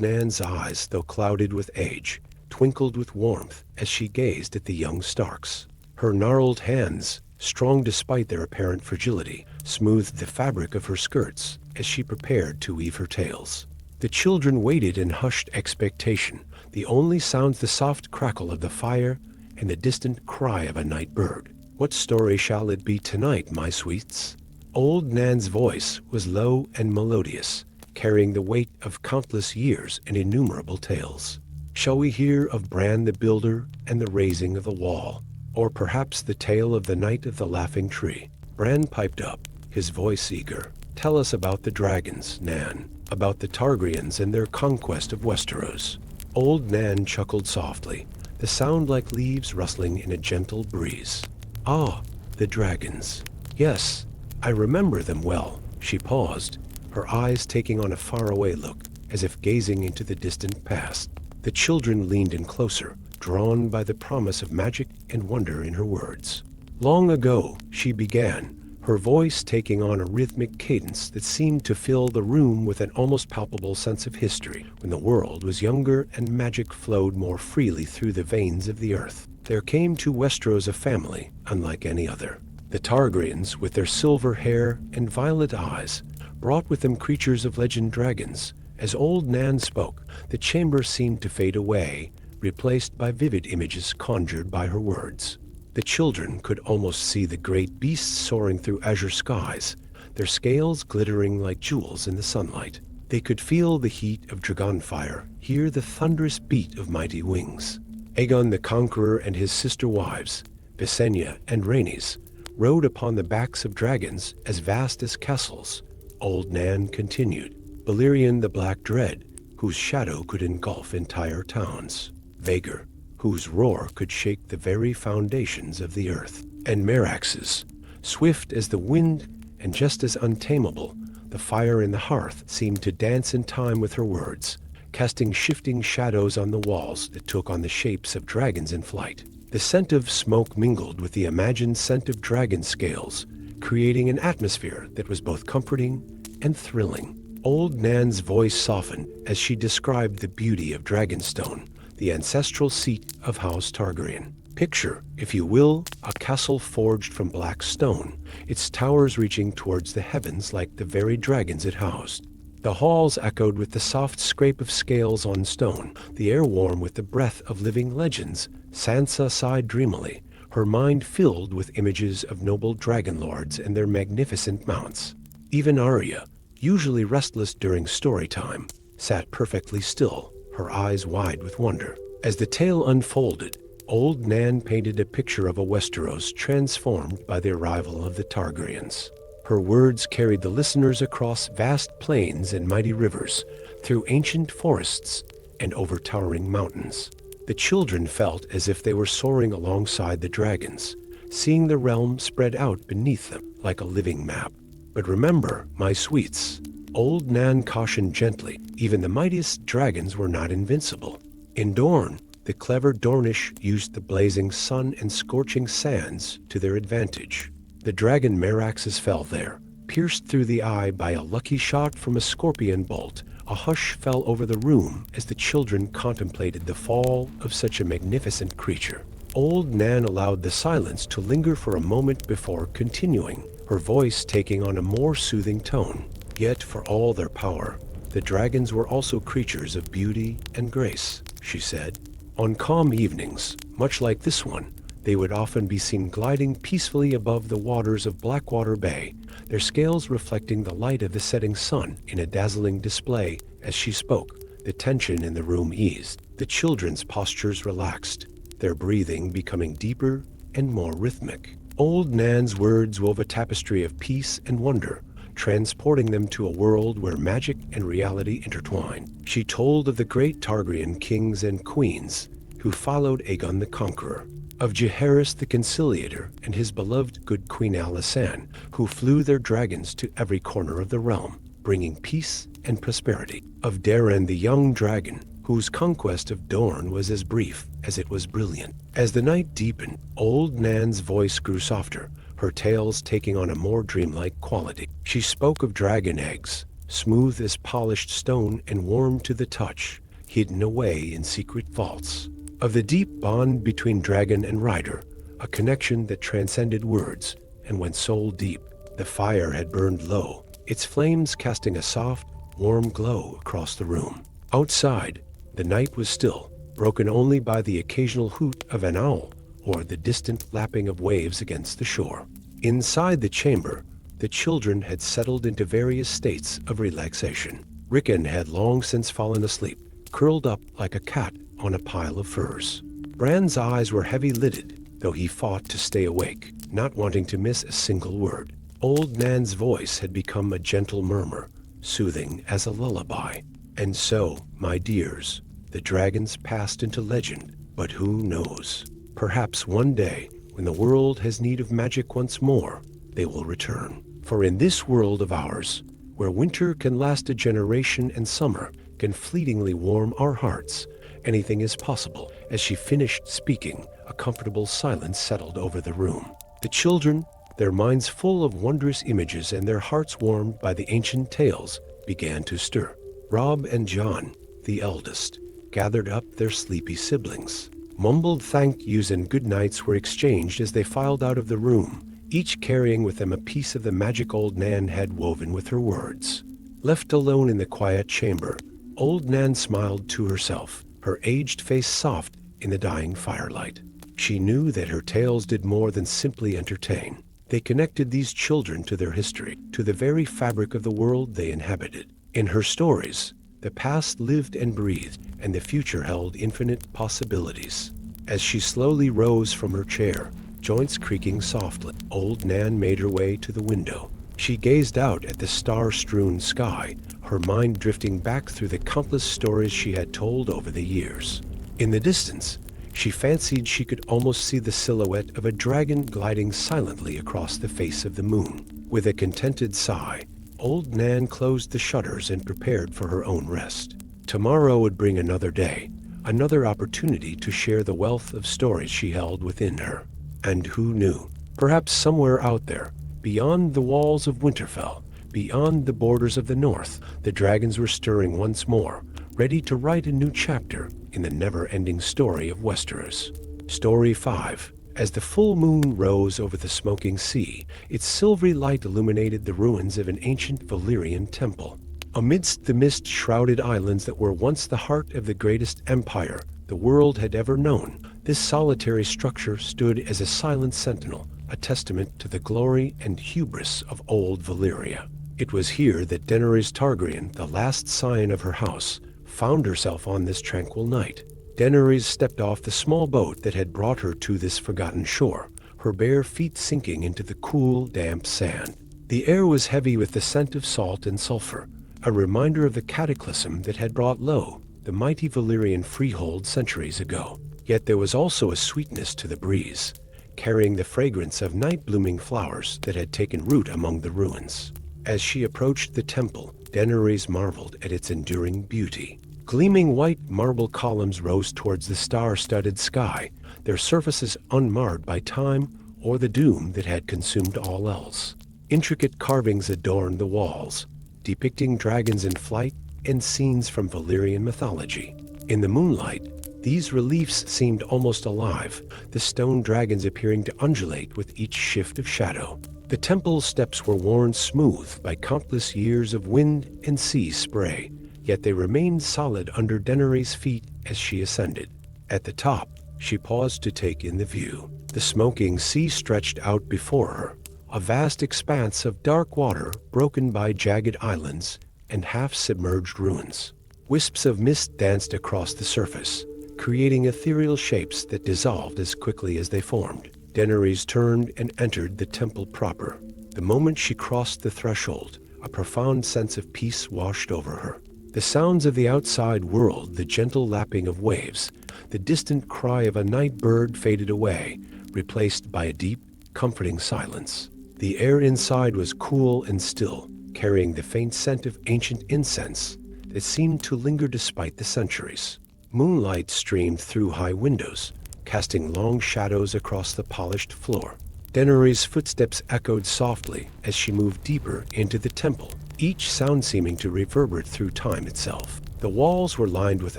Nan's eyes, though clouded with age, twinkled with warmth as she gazed at the young Starks. Her gnarled hands, strong despite their apparent fragility, smoothed the fabric of her skirts as she prepared to weave her tales. The children waited in hushed expectation, the only sounds the soft crackle of the fire and the distant cry of a night bird. "What story shall it be tonight, my sweets?" Old Nan's voice was low and melodious, carrying the weight of countless years and innumerable tales. "Shall we hear of Bran the Builder and the raising of the wall? Or perhaps the tale of the Night of the Laughing Tree?" Bran piped up, his voice eager. "Tell us about the dragons, Nan, about the Targaryens and their conquest of Westeros." Old Nan chuckled softly, the sound like leaves rustling in a gentle breeze. "Ah, the dragons. Yes, I remember them well." She paused, her eyes taking on a faraway look, as if gazing into the distant past. The children leaned in closer, drawn by the promise of magic and wonder in her words. "Long ago," she began, her voice taking on a rhythmic cadence that seemed to fill the room with an almost palpable sense of history, when the world was younger and magic flowed more freely through the veins of the earth. "There came to Westeros a family unlike any other. The Targaryens, with their silver hair and violet eyes, brought with them creatures of legend, dragons." As Old Nan spoke, the chamber seemed to fade away, replaced by vivid images conjured by her words. The children could almost see the great beasts soaring through azure skies, their scales glittering like jewels in the sunlight. They could feel the heat of dragonfire, hear the thunderous beat of mighty wings. Aegon the Conqueror and his sister wives, Visenya and Rhaenys, rode upon the backs of dragons as vast as castles. Old Nan continued. Balerion the Black Dread, whose shadow could engulf entire towns. Vagar, whose roar could shake the very foundations of the earth. And Meraxes, swift as the wind and just as untamable. The fire in the hearth seemed to dance in time with her words, casting shifting shadows on the walls that took on the shapes of dragons in flight. The scent of smoke mingled with the imagined scent of dragon scales, creating an atmosphere that was both comforting and thrilling. Old Nan's voice softened as she described the beauty of Dragonstone, the ancestral seat of House Targaryen. Picture, if you will, a castle forged from black stone, its towers reaching towards the heavens like the very dragons it housed. The halls echoed with the soft scrape of scales on stone, the air warm with the breath of living legends. Sansa sighed dreamily, her mind filled with images of noble dragon lords and their magnificent mounts. Even Arya, usually restless during story time, sat perfectly still, her eyes wide with wonder. As the tale unfolded, Old Nan painted a picture of a Westeros transformed by the arrival of the Targaryens. Her words carried the listeners across vast plains and mighty rivers, through ancient forests and over towering mountains. The children felt as if they were soaring alongside the dragons, seeing the realm spread out beneath them like a living map. "But remember, my sweets," Old Nan cautioned gently, even the mightiest dragons were not invincible. In Dorne, the clever Dornish used the blazing sun and scorching sands to their advantage. The dragon Meraxes fell there, pierced through the eye by a lucky shot from a scorpion bolt. A hush fell over the room as the children contemplated the fall of such a magnificent creature. Old Nan allowed the silence to linger for a moment before continuing, her voice taking on a more soothing tone. "Yet for all their power, the dragons were also creatures of beauty and grace," she said. "On calm evenings, much like this one, they would often be seen gliding peacefully above the waters of Blackwater Bay, their scales reflecting the light of the setting sun in a dazzling display. As she spoke, the tension in the room eased. The children's postures relaxed, their breathing becoming deeper and more rhythmic. Old Nan's words wove a tapestry of peace and wonder, transporting them to a world where magic and reality intertwine. She told of the great Targaryen kings and queens who followed Aegon the Conqueror, of Jaehaerys the Conciliator and his beloved good Queen Alysanne, who flew their dragons to every corner of the realm, bringing peace and prosperity, of Daeron the young dragon, whose conquest of Dorne was as brief as it was brilliant. As the night deepened, Old Nan's voice grew softer, her tales taking on a more dreamlike quality. She spoke of dragon eggs, smooth as polished stone and warm to the touch, hidden away in secret vaults, of the deep bond between dragon and rider, a connection that transcended words and went soul deep. The fire had burned low, its flames casting a soft, warm glow across the room. Outside, the night was still, broken only by the occasional hoot of an owl or the distant lapping of waves against the shore. Inside the chamber, the children had settled into various states of relaxation. Rickon had long since fallen asleep, curled up like a cat on a pile of furs. Bran's eyes were heavy-lidded, though he fought to stay awake, not wanting to miss a single word. Old Nan's voice had become a gentle murmur, soothing as a lullaby. And so, my dears, the dragons passed into legend, but who knows? Perhaps one day, when the world has need of magic once more, they will return. For in this world of ours, where winter can last a generation and summer can fleetingly warm our hearts, anything is possible. As she finished speaking, a comfortable silence settled over the room. The children, their minds full of wondrous images and their hearts warmed by the ancient tales, began to stir. Robb and Jon, the eldest, gathered up their sleepy siblings. Mumbled thank yous and good nights were exchanged as they filed out of the room, each carrying with them a piece of the magic Old Nan had woven with her words. Left alone in the quiet chamber, Old Nan smiled to herself, her aged face soft in the dying firelight. She knew that her tales did more than simply entertain. They connected these children to their history, to the very fabric of the world they inhabited. In her stories, the past lived and breathed, and the future held infinite possibilities. As she slowly rose from her chair, joints creaking softly, Old Nan made her way to the window. She gazed out at the star-strewn sky, her mind drifting back through the countless stories she had told over the years. In the distance, she fancied she could almost see the silhouette of a dragon gliding silently across the face of the moon. With a contented sigh, Old Nan closed the shutters and prepared for her own rest. Tomorrow would bring another day, another opportunity to share the wealth of stories she held within her. And who knew? Perhaps somewhere out there, beyond the walls of Winterfell, beyond the borders of the north, the dragons were stirring once more, ready to write a new chapter in the never-ending story of Westeros. Story 5. As the full moon rose over the smoking sea, its silvery light illuminated the ruins of an ancient Valyrian temple. Amidst the mist-shrouded islands that were once the heart of the greatest empire the world had ever known, this solitary structure stood as a silent sentinel, a testament to the glory and hubris of old Valyria. It was here that Daenerys Targaryen, the last scion of her house, found herself on this tranquil night. Daenerys stepped off the small boat that had brought her to this forgotten shore, her bare feet sinking into the cool, damp sand. The air was heavy with the scent of salt and sulfur, a reminder of the cataclysm that had brought low the mighty Valyrian freehold centuries ago. Yet there was also a sweetness to the breeze, carrying the fragrance of night-blooming flowers that had taken root among the ruins. As she approached the temple, Daenerys marveled at its enduring beauty. Gleaming white marble columns rose towards the star-studded sky, their surfaces unmarred by time or the doom that had consumed all else. Intricate carvings adorned the walls, depicting dragons in flight and scenes from Valyrian mythology. In the moonlight, these reliefs seemed almost alive, the stone dragons appearing to undulate with each shift of shadow. The temple steps were worn smooth by countless years of wind and sea spray, yet they remained solid under Daenerys' feet as she ascended. At the top, she paused to take in the view. The smoking sea stretched out before her, a vast expanse of dark water broken by jagged islands and half-submerged ruins. Wisps of mist danced across the surface, creating ethereal shapes that dissolved as quickly as they formed. Daenerys turned and entered the temple proper. The moment she crossed the threshold, a profound sense of peace washed over her. The sounds of the outside world, the gentle lapping of waves, the distant cry of a night bird faded away, replaced by a deep, comforting silence. The air inside was cool and still, carrying the faint scent of ancient incense that seemed to linger despite the centuries. Moonlight streamed through high windows, casting long shadows across the polished floor. Daenerys' footsteps echoed softly as she moved deeper into the temple, each sound seeming to reverberate through time itself. The walls were lined with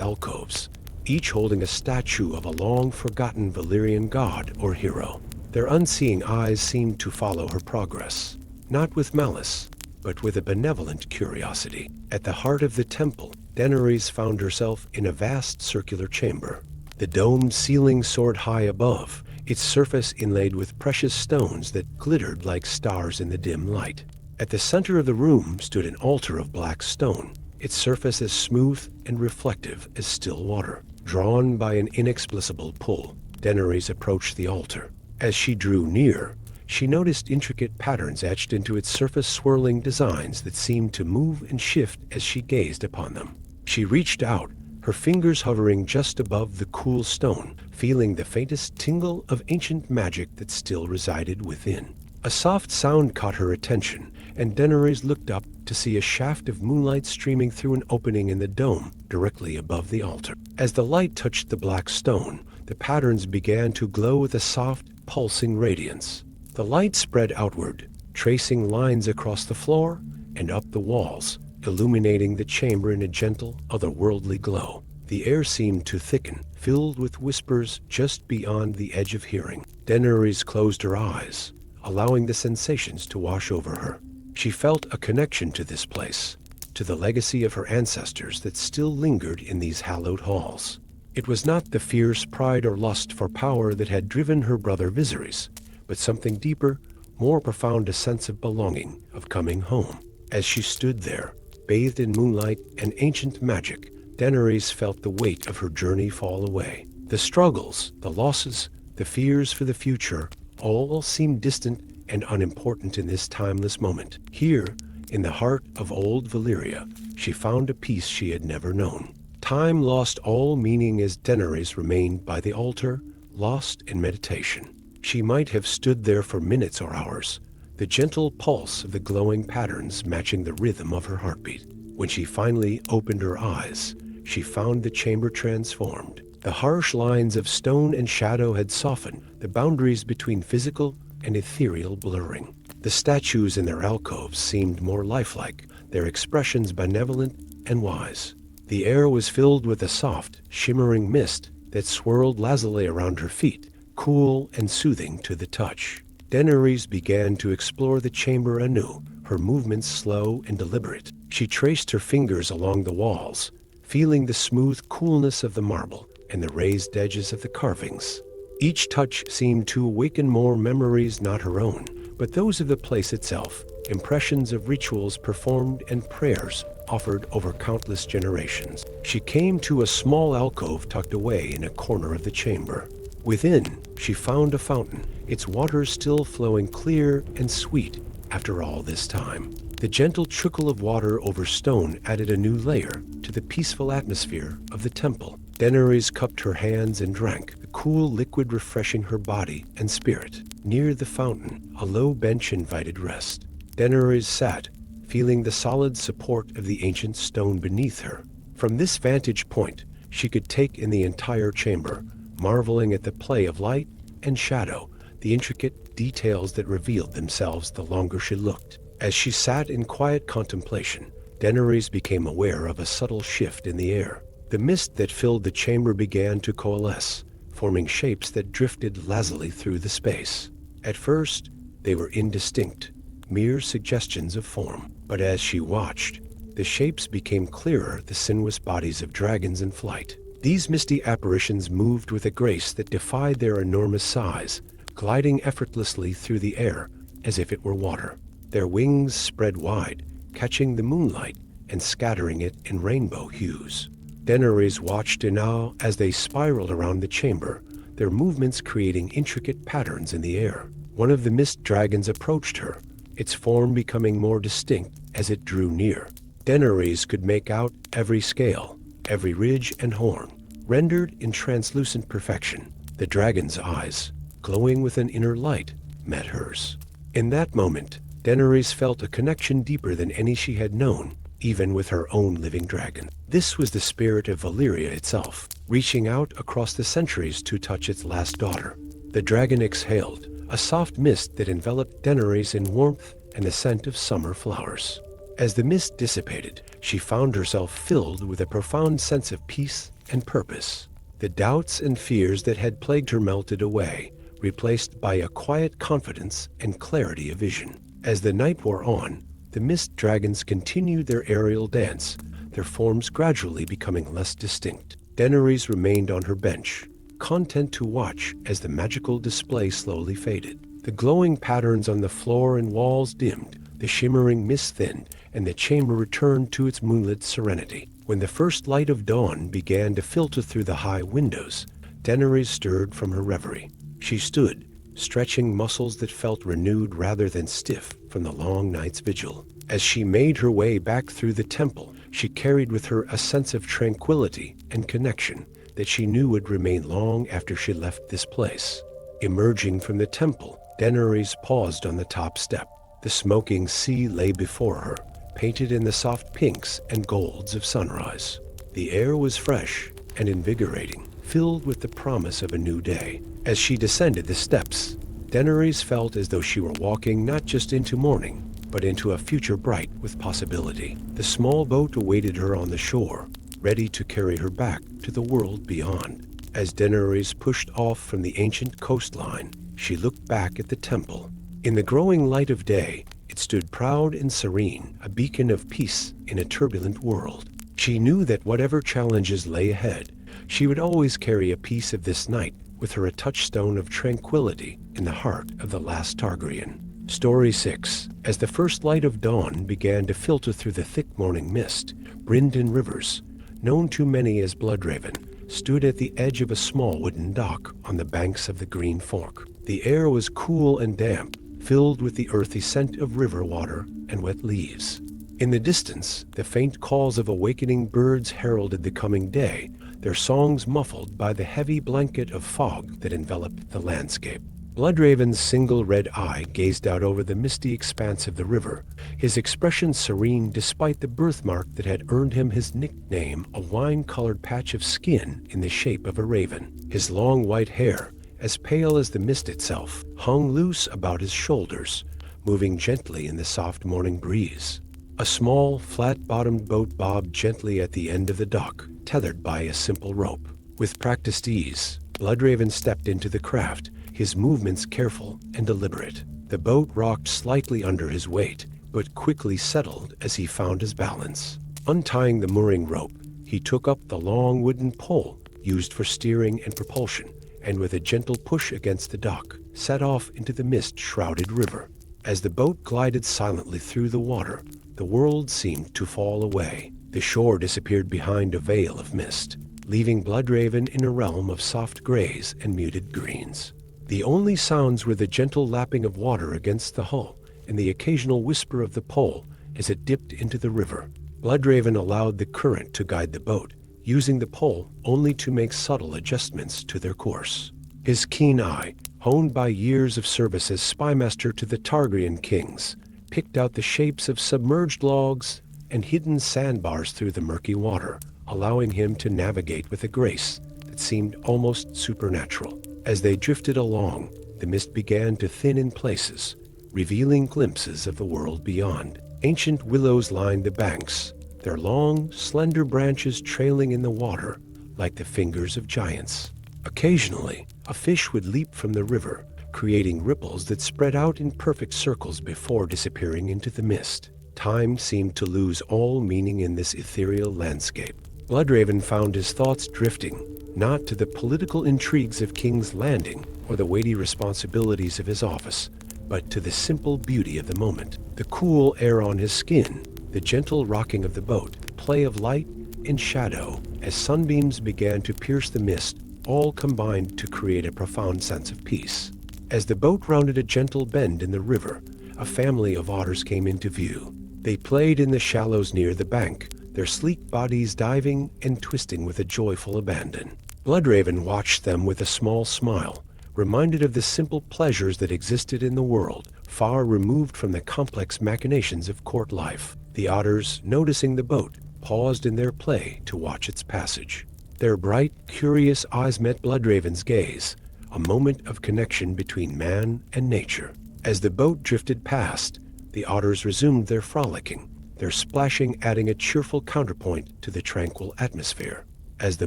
alcoves, each holding a statue of a long-forgotten Valyrian god or hero. Their unseeing eyes seemed to follow her progress, not with malice, but with a benevolent curiosity. At the heart of the temple, Daenerys found herself in a vast circular chamber. The domed ceiling soared high above, its surface inlaid with precious stones that glittered like stars in the dim light. At the center of the room stood an altar of black stone, its surface as smooth and reflective as still water. Drawn by an inexplicable pull, Daenerys approached the altar. As she drew near, she noticed intricate patterns etched into its surface, swirling designs that seemed to move and shift as she gazed upon them. She reached out, her fingers hovering just above the cool stone, feeling the faintest tingle of ancient magic that still resided within. A soft sound caught her attention, and Daenerys looked up to see a shaft of moonlight streaming through an opening in the dome directly above the altar. As the light touched the black stone, the patterns began to glow with a soft, pulsing radiance. The light spread outward, tracing lines across the floor and up the walls, illuminating the chamber in a gentle, otherworldly glow. The air seemed to thicken, filled with whispers just beyond the edge of hearing. Daenerys closed her eyes, allowing the sensations to wash over her. She felt a connection to this place, to the legacy of her ancestors that still lingered in these hallowed halls. It was not the fierce pride or lust for power that had driven her brother Viserys, but something deeper, more profound, a sense of belonging, of coming home. As she stood there, bathed in moonlight and ancient magic, Daenerys felt the weight of her journey fall away. The struggles, the losses, the fears for the future, all seemed distant and unimportant in this timeless moment. Here, in the heart of old Valyria, she found a peace she had never known. Time lost all meaning as Daenerys remained by the altar, lost in meditation. She might have stood there for minutes or hours, the gentle pulse of the glowing patterns matching the rhythm of her heartbeat. When she finally opened her eyes, she found the chamber transformed. The harsh lines of stone and shadow had softened, the boundaries between physical and ethereal blurring. The statues in their alcoves seemed more lifelike, their expressions benevolent and wise. The air was filled with a soft, shimmering mist that swirled lazily around her feet, cool and soothing to the touch. Daenerys began to explore the chamber anew, her movements slow and deliberate. She traced her fingers along the walls, feeling the smooth coolness of the marble and the raised edges of the carvings. Each touch seemed to awaken more memories, not her own, but those of the place itself, impressions of rituals performed and prayers offered over countless generations. She came to a small alcove tucked away in a corner of the chamber. Within, she found a fountain, its waters still flowing clear and sweet after all this time. The gentle trickle of water over stone added a new layer to the peaceful atmosphere of the temple. Daenerys cupped her hands and drank, the cool liquid refreshing her body and spirit. Near the fountain, a low bench invited rest. Daenerys sat, feeling the solid support of the ancient stone beneath her. From this vantage point, she could take in the entire chamber, marveling at the play of light and shadow, the intricate details that revealed themselves the longer she looked. As she sat in quiet contemplation, Daenerys became aware of a subtle shift in the air. The mist that filled the chamber began to coalesce, forming shapes that drifted lazily through the space. At first, they were indistinct, mere suggestions of form. But as she watched, the shapes became clearer, the sinuous bodies of dragons in flight. These misty apparitions moved with a grace that defied their enormous size, gliding effortlessly through the air, as if it were water. Their wings spread wide, catching the moonlight and scattering it in rainbow hues. Daenerys watched in awe as they spiraled around the chamber, their movements creating intricate patterns in the air. One of the mist dragons approached her, its form becoming more distinct as it drew near. Daenerys could make out every scale, every ridge and horn, rendered in translucent perfection. The dragon's eyes, glowing with an inner light, met hers. In that moment, Daenerys felt a connection deeper than any she had known, even with her own living dragon. This was the spirit of Valyria itself, reaching out across the centuries to touch its last daughter. The dragon exhaled, a soft mist that enveloped Daenerys in warmth and the scent of summer flowers. As the mist dissipated, she found herself filled with a profound sense of peace and purpose. The doubts and fears that had plagued her melted away, replaced by a quiet confidence and clarity of vision. As the night wore on, the mist dragons continued their aerial dance, their forms gradually becoming less distinct. Daenerys remained on her bench, content to watch as the magical display slowly faded. The glowing patterns on the floor and walls dimmed, the shimmering mist thinned, and the chamber returned to its moonlit serenity. When the first light of dawn began to filter through the high windows, Daenerys stirred from her reverie. She stood, stretching muscles that felt renewed rather than stiff from the long night's vigil. As she made her way back through the temple, she carried with her a sense of tranquility and connection that she knew would remain long after she left this place. Emerging from the temple, Daenerys paused on the top step. The smoking sea lay before her, painted in the soft pinks and golds of sunrise. The air was fresh and invigorating, filled with the promise of a new day. As she descended the steps, Daenerys felt as though she were walking not just into morning, but into a future bright with possibility. The small boat awaited her on the shore, ready to carry her back to the world beyond. As Daenerys pushed off from the ancient coastline, she looked back at the temple. In the growing light of day, it stood proud and serene, a beacon of peace in a turbulent world. She knew that whatever challenges lay ahead, she would always carry a piece of this night with her, a touchstone of tranquility in the heart of the last Targaryen. Story 6. As the first light of dawn began to filter through the thick morning mist, Brynden Rivers, known to many as Bloodraven, stood at the edge of a small wooden dock on the banks of the Green Fork. The air was cool and damp, filled with the earthy scent of river water and wet leaves. In the distance, the faint calls of awakening birds heralded the coming day, their songs muffled by the heavy blanket of fog that enveloped the landscape. Bloodraven's single red eye gazed out over the misty expanse of the river, his expression serene despite the birthmark that had earned him his nickname, a wine-colored patch of skin in the shape of a raven. His long white hair, as pale as the mist itself, hung loose about his shoulders, moving gently in the soft morning breeze. A small, flat-bottomed boat bobbed gently at the end of the dock, tethered by a simple rope. With practiced ease, Bloodraven stepped into the craft, his movements careful and deliberate. The boat rocked slightly under his weight, but quickly settled as he found his balance. Untying the mooring rope, he took up the long wooden pole used for steering and propulsion, and with a gentle push against the dock, set off into the mist-shrouded river. As the boat glided silently through the water, the world seemed to fall away. The shore disappeared behind a veil of mist, leaving Bloodraven in a realm of soft grays and muted greens. The only sounds were the gentle lapping of water against the hull and the occasional whisper of the pole as it dipped into the river. Bloodraven allowed the current to guide the boat, using the pole only to make subtle adjustments to their course. His keen eye, honed by years of service as spymaster to the Targaryen kings, picked out the shapes of submerged logs and hidden sandbars through the murky water, allowing him to navigate with a grace that seemed almost supernatural. As they drifted along, the mist began to thin in places, revealing glimpses of the world beyond. Ancient willows lined the banks, their long, slender branches trailing in the water like the fingers of giants. Occasionally, a fish would leap from the river, creating ripples that spread out in perfect circles before disappearing into the mist. Time seemed to lose all meaning in this ethereal landscape. Bloodraven found his thoughts drifting, not to the political intrigues of King's Landing or the weighty responsibilities of his office, but to the simple beauty of the moment. The cool air on his skin, the gentle rocking of the boat, play of light and shadow as sunbeams began to pierce the mist, all combined to create a profound sense of peace. As the boat rounded a gentle bend in the river, a family of otters came into view. They played in the shallows near the bank, their sleek bodies diving and twisting with a joyful abandon. Bloodraven watched them with a small smile, reminded of the simple pleasures that existed in the world, far removed from the complex machinations of court life. The otters, noticing the boat, paused in their play to watch its passage. Their bright, curious eyes met Bloodraven's gaze, a moment of connection between man and nature. As the boat drifted past, the otters resumed their frolicking, their splashing adding a cheerful counterpoint to the tranquil atmosphere. As the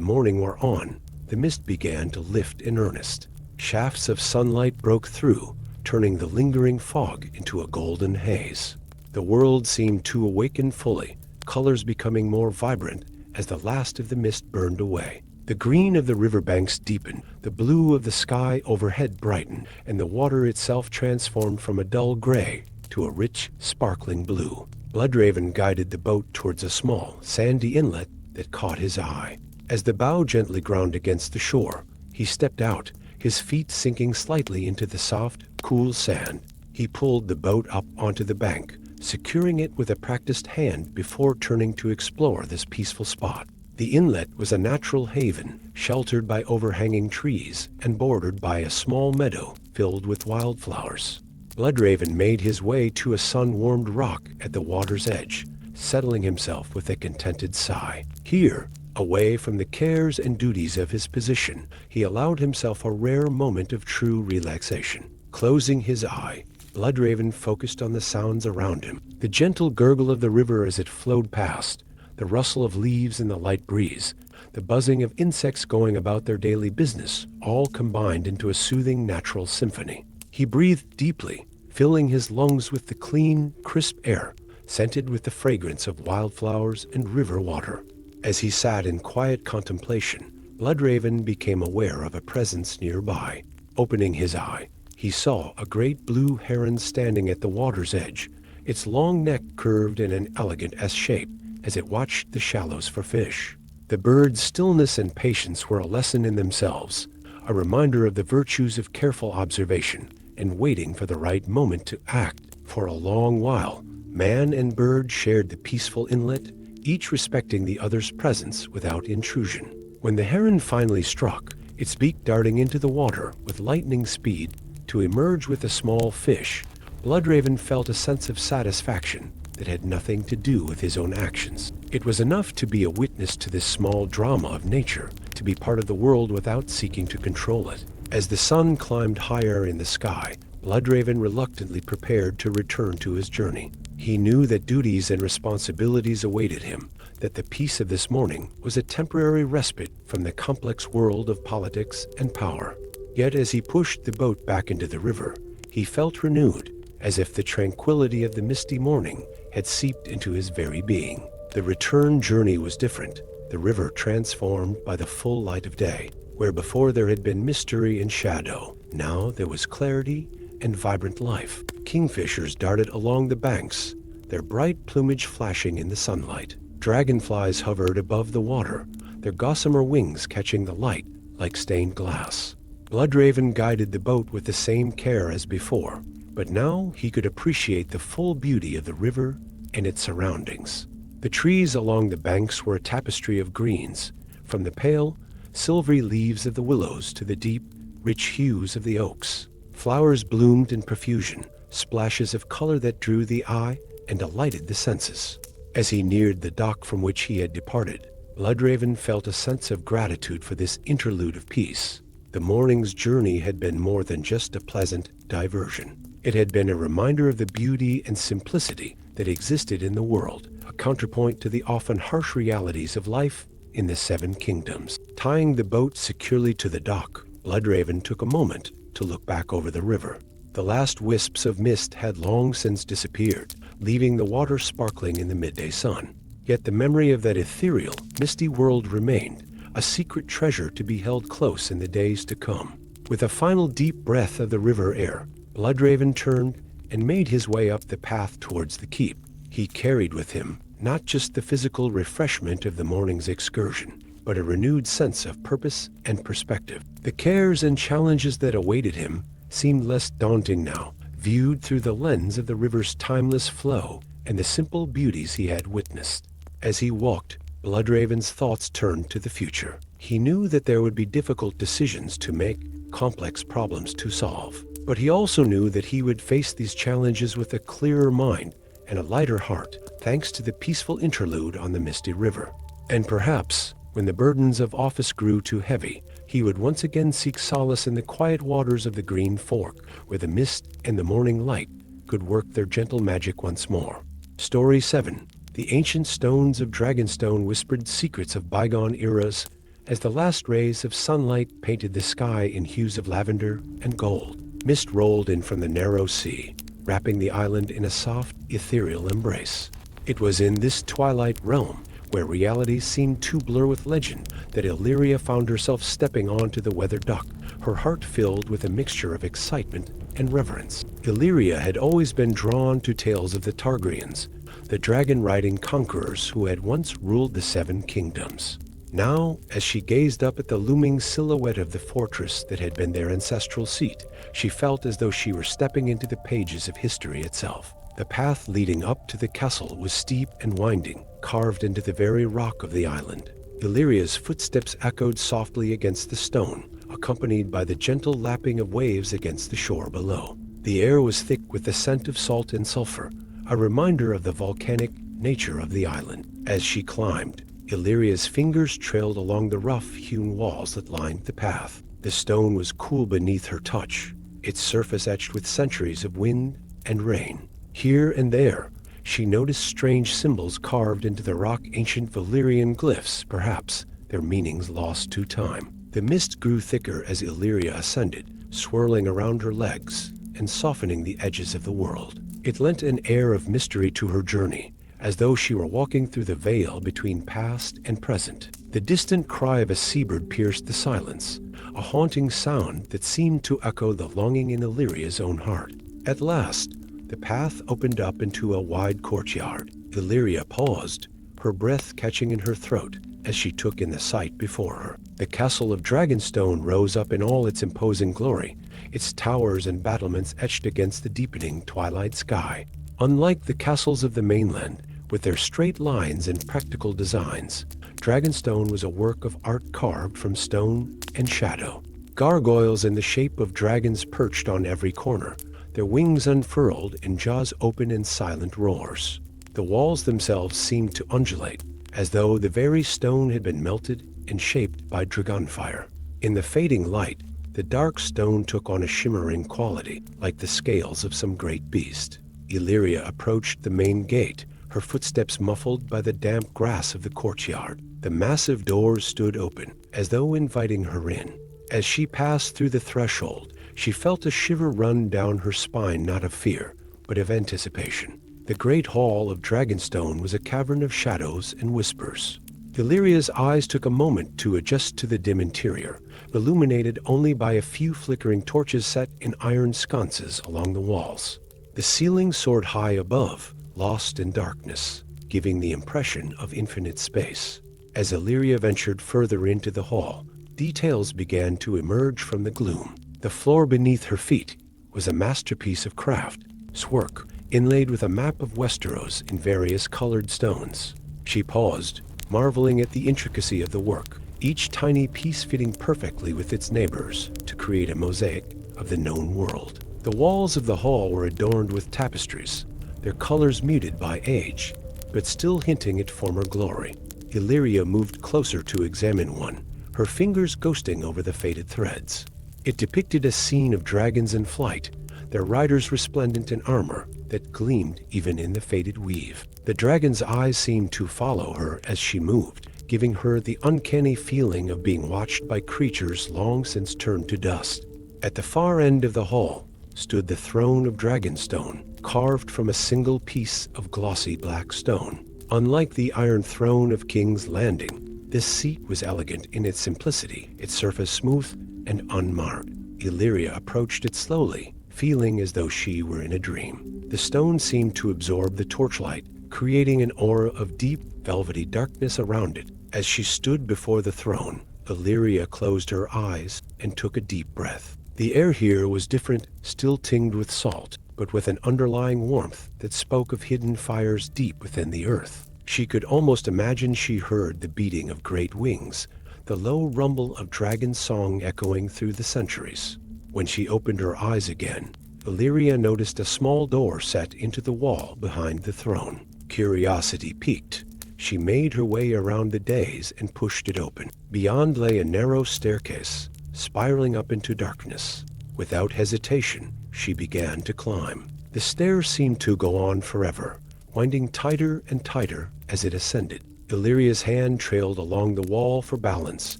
morning wore on, the mist began to lift in earnest. Shafts of sunlight broke through, turning the lingering fog into a golden haze. The world seemed to awaken fully, colors becoming more vibrant as the last of the mist burned away. The green of the riverbanks deepened, the blue of the sky overhead brightened, and the water itself transformed from a dull gray to a rich, sparkling blue. Bloodraven guided the boat towards a small, sandy inlet that caught his eye. As the bow gently ground against the shore, he stepped out, his feet sinking slightly into the soft, cool sand. He pulled the boat up onto the bank, securing it with a practiced hand before turning to explore this peaceful spot. The inlet was a natural haven, sheltered by overhanging trees and bordered by a small meadow filled with wildflowers. Bloodraven made his way to a sun-warmed rock at the water's edge, settling himself with a contented sigh. Here, away from the cares and duties of his position, he allowed himself a rare moment of true relaxation. Closing his eye, Bloodraven focused on the sounds around him, the gentle gurgle of the river as it flowed past, the rustle of leaves in the light breeze, the buzzing of insects going about their daily business, all combined into a soothing natural symphony. He breathed deeply, filling his lungs with the clean, crisp air, scented with the fragrance of wildflowers and river water. As he sat in quiet contemplation, Bloodraven became aware of a presence nearby. Opening his eye, he saw a great blue heron standing at the water's edge, its long neck curved in an elegant S shape as it watched the shallows for fish. The bird's stillness and patience were a lesson in themselves, a reminder of the virtues of careful observation and waiting for the right moment to act. For a long while, man and bird shared the peaceful inlet, each respecting the other's presence without intrusion. When the heron finally struck, its beak darting into the water with lightning speed to emerge with a small fish, Bloodraven felt a sense of satisfaction that had nothing to do with his own actions. It was enough to be a witness to this small drama of nature, to be part of the world without seeking to control it. As the sun climbed higher in the sky, Bloodraven reluctantly prepared to return to his journey. He knew that duties and responsibilities awaited him, that the peace of this morning was a temporary respite from the complex world of politics and power. Yet as he pushed the boat back into the river, he felt renewed, as if the tranquility of the misty morning had seeped into his very being. The return journey was different, the river transformed by the full light of day. Where before there had been mystery and shadow, now there was clarity and vibrant life. Kingfishers darted along the banks, their bright plumage flashing in the sunlight. Dragonflies hovered above the water, their gossamer wings catching the light like stained glass. Bloodraven guided the boat with the same care as before, but now he could appreciate the full beauty of the river and its surroundings. The trees along the banks were a tapestry of greens, from the pale, silvery leaves of the willows to the deep, rich hues of the oaks. Flowers bloomed in profusion, splashes of color that drew the eye and delighted the senses. As he neared the dock from which he had departed, Bloodraven felt a sense of gratitude for this interlude of peace. The morning's journey had been more than just a pleasant diversion. It had been a reminder of the beauty and simplicity that existed in the world, a counterpoint to the often harsh realities of life in the Seven Kingdoms. Tying the boat securely to the dock, Bloodraven took a moment to look back over the river. The last wisps of mist had long since disappeared, leaving the water sparkling in the midday sun. Yet the memory of that ethereal, misty world remained, a secret treasure to be held close in the days to come. With a final deep breath of the river air, Bloodraven turned and made his way up the path towards the keep. He carried with him not just the physical refreshment of the morning's excursion, but a renewed sense of purpose and perspective. The cares and challenges that awaited him seemed less daunting now, viewed through the lens of the river's timeless flow and the simple beauties he had witnessed. As he walked, Bloodraven's thoughts turned to the future. He knew that there would be difficult decisions to make, complex problems to solve. But he also knew that he would face these challenges with a clearer mind and a lighter heart, thanks to the peaceful interlude on the misty river. And perhaps, when the burdens of office grew too heavy, he would once again seek solace in the quiet waters of the Green Fork, where the mist and the morning light could work their gentle magic once more. Story 7. The ancient stones of Dragonstone whispered secrets of bygone eras as the last rays of sunlight painted the sky in hues of lavender and gold. Mist rolled in from the narrow sea, wrapping the island in a soft, ethereal embrace. It was in this twilight realm, where reality seemed to blur with legend, that Illyria found herself stepping onto the weathered dock, her heart filled with a mixture of excitement and reverence. Illyria had always been drawn to tales of the Targaryens, the dragon-riding conquerors who had once ruled the Seven Kingdoms. Now, as she gazed up at the looming silhouette of the fortress that had been their ancestral seat, she felt as though she were stepping into the pages of history itself. The path leading up to the castle was steep and winding, carved into the very rock of the island. Illyria's footsteps echoed softly against the stone, accompanied by the gentle lapping of waves against the shore below. The air was thick with the scent of salt and sulfur, a reminder of the volcanic nature of the island. As she climbed, Illyria's fingers trailed along the rough-hewn walls that lined the path. The stone was cool beneath her touch, its surface etched with centuries of wind and rain. Here and there, she noticed strange symbols carved into the rock, ancient Valyrian glyphs, perhaps their meanings lost to time. The mist grew thicker as Illyria ascended, swirling around her legs and softening the edges of the world. It lent an air of mystery to her journey, as though she were walking through the veil between past and present. The distant cry of a seabird pierced the silence, a haunting sound that seemed to echo the longing in Illyria's own heart. At last, the path opened up into a wide courtyard. Illyria paused, her breath catching in her throat as she took in the sight before her. The castle of Dragonstone rose up in all its imposing glory, its towers and battlements etched against the deepening twilight sky. Unlike the castles of the mainland, with their straight lines and practical designs, Dragonstone was a work of art carved from stone and shadow. Gargoyles in the shape of dragons perched on every corner, their wings unfurled and jaws open in silent roars. The walls themselves seemed to undulate, as though the very stone had been melted and shaped by dragonfire. In the fading light, the dark stone took on a shimmering quality, like the scales of some great beast. Illyria approached the main gate, her footsteps muffled by the damp grass of the courtyard. The massive doors stood open, as though inviting her in. As she passed through the threshold, she felt a shiver run down her spine, not of fear, but of anticipation. The great hall of Dragonstone was a cavern of shadows and whispers. Illyria's eyes took a moment to adjust to the dim interior, illuminated only by a few flickering torches set in iron sconces along the walls. The ceiling soared high above, lost in darkness, giving the impression of infinite space. As Illyria ventured further into the hall, details began to emerge from the gloom. The floor beneath her feet was a masterpiece of craftswork, inlaid with a map of Westeros in various colored stones. She paused, marveling at the intricacy of the work, each tiny piece fitting perfectly with its neighbors to create a mosaic of the known world. The walls of the hall were adorned with tapestries, their colors muted by age, but still hinting at former glory. Illyria moved closer to examine one, her fingers ghosting over the faded threads. It depicted a scene of dragons in flight, their riders resplendent in armor that gleamed even in the faded weave. The dragon's eyes seemed to follow her as she moved, giving her the uncanny feeling of being watched by creatures long since turned to dust. At the far end of the hall stood the throne of Dragonstone, carved from a single piece of glossy black stone. Unlike the iron throne of King's Landing, this seat was elegant in its simplicity, its surface smooth and unmarred. Illyria approached it slowly, feeling as though she were in a dream. The stone seemed to absorb the torchlight, creating an aura of deep, velvety darkness around it. As she stood before the throne, Illyria closed her eyes and took a deep breath. The air here was different, still tinged with salt, but with an underlying warmth that spoke of hidden fires deep within the earth. She could almost imagine she heard the beating of great wings, the low rumble of dragon song echoing through the centuries. When she opened her eyes again, Illyria noticed a small door set into the wall behind the throne. Curiosity piqued. She made her way around the dais and pushed it open. Beyond lay a narrow staircase, spiraling up into darkness. Without hesitation, she began to climb. The stairs seemed to go on forever, winding tighter and tighter as it ascended. Illyria's hand trailed along the wall for balance,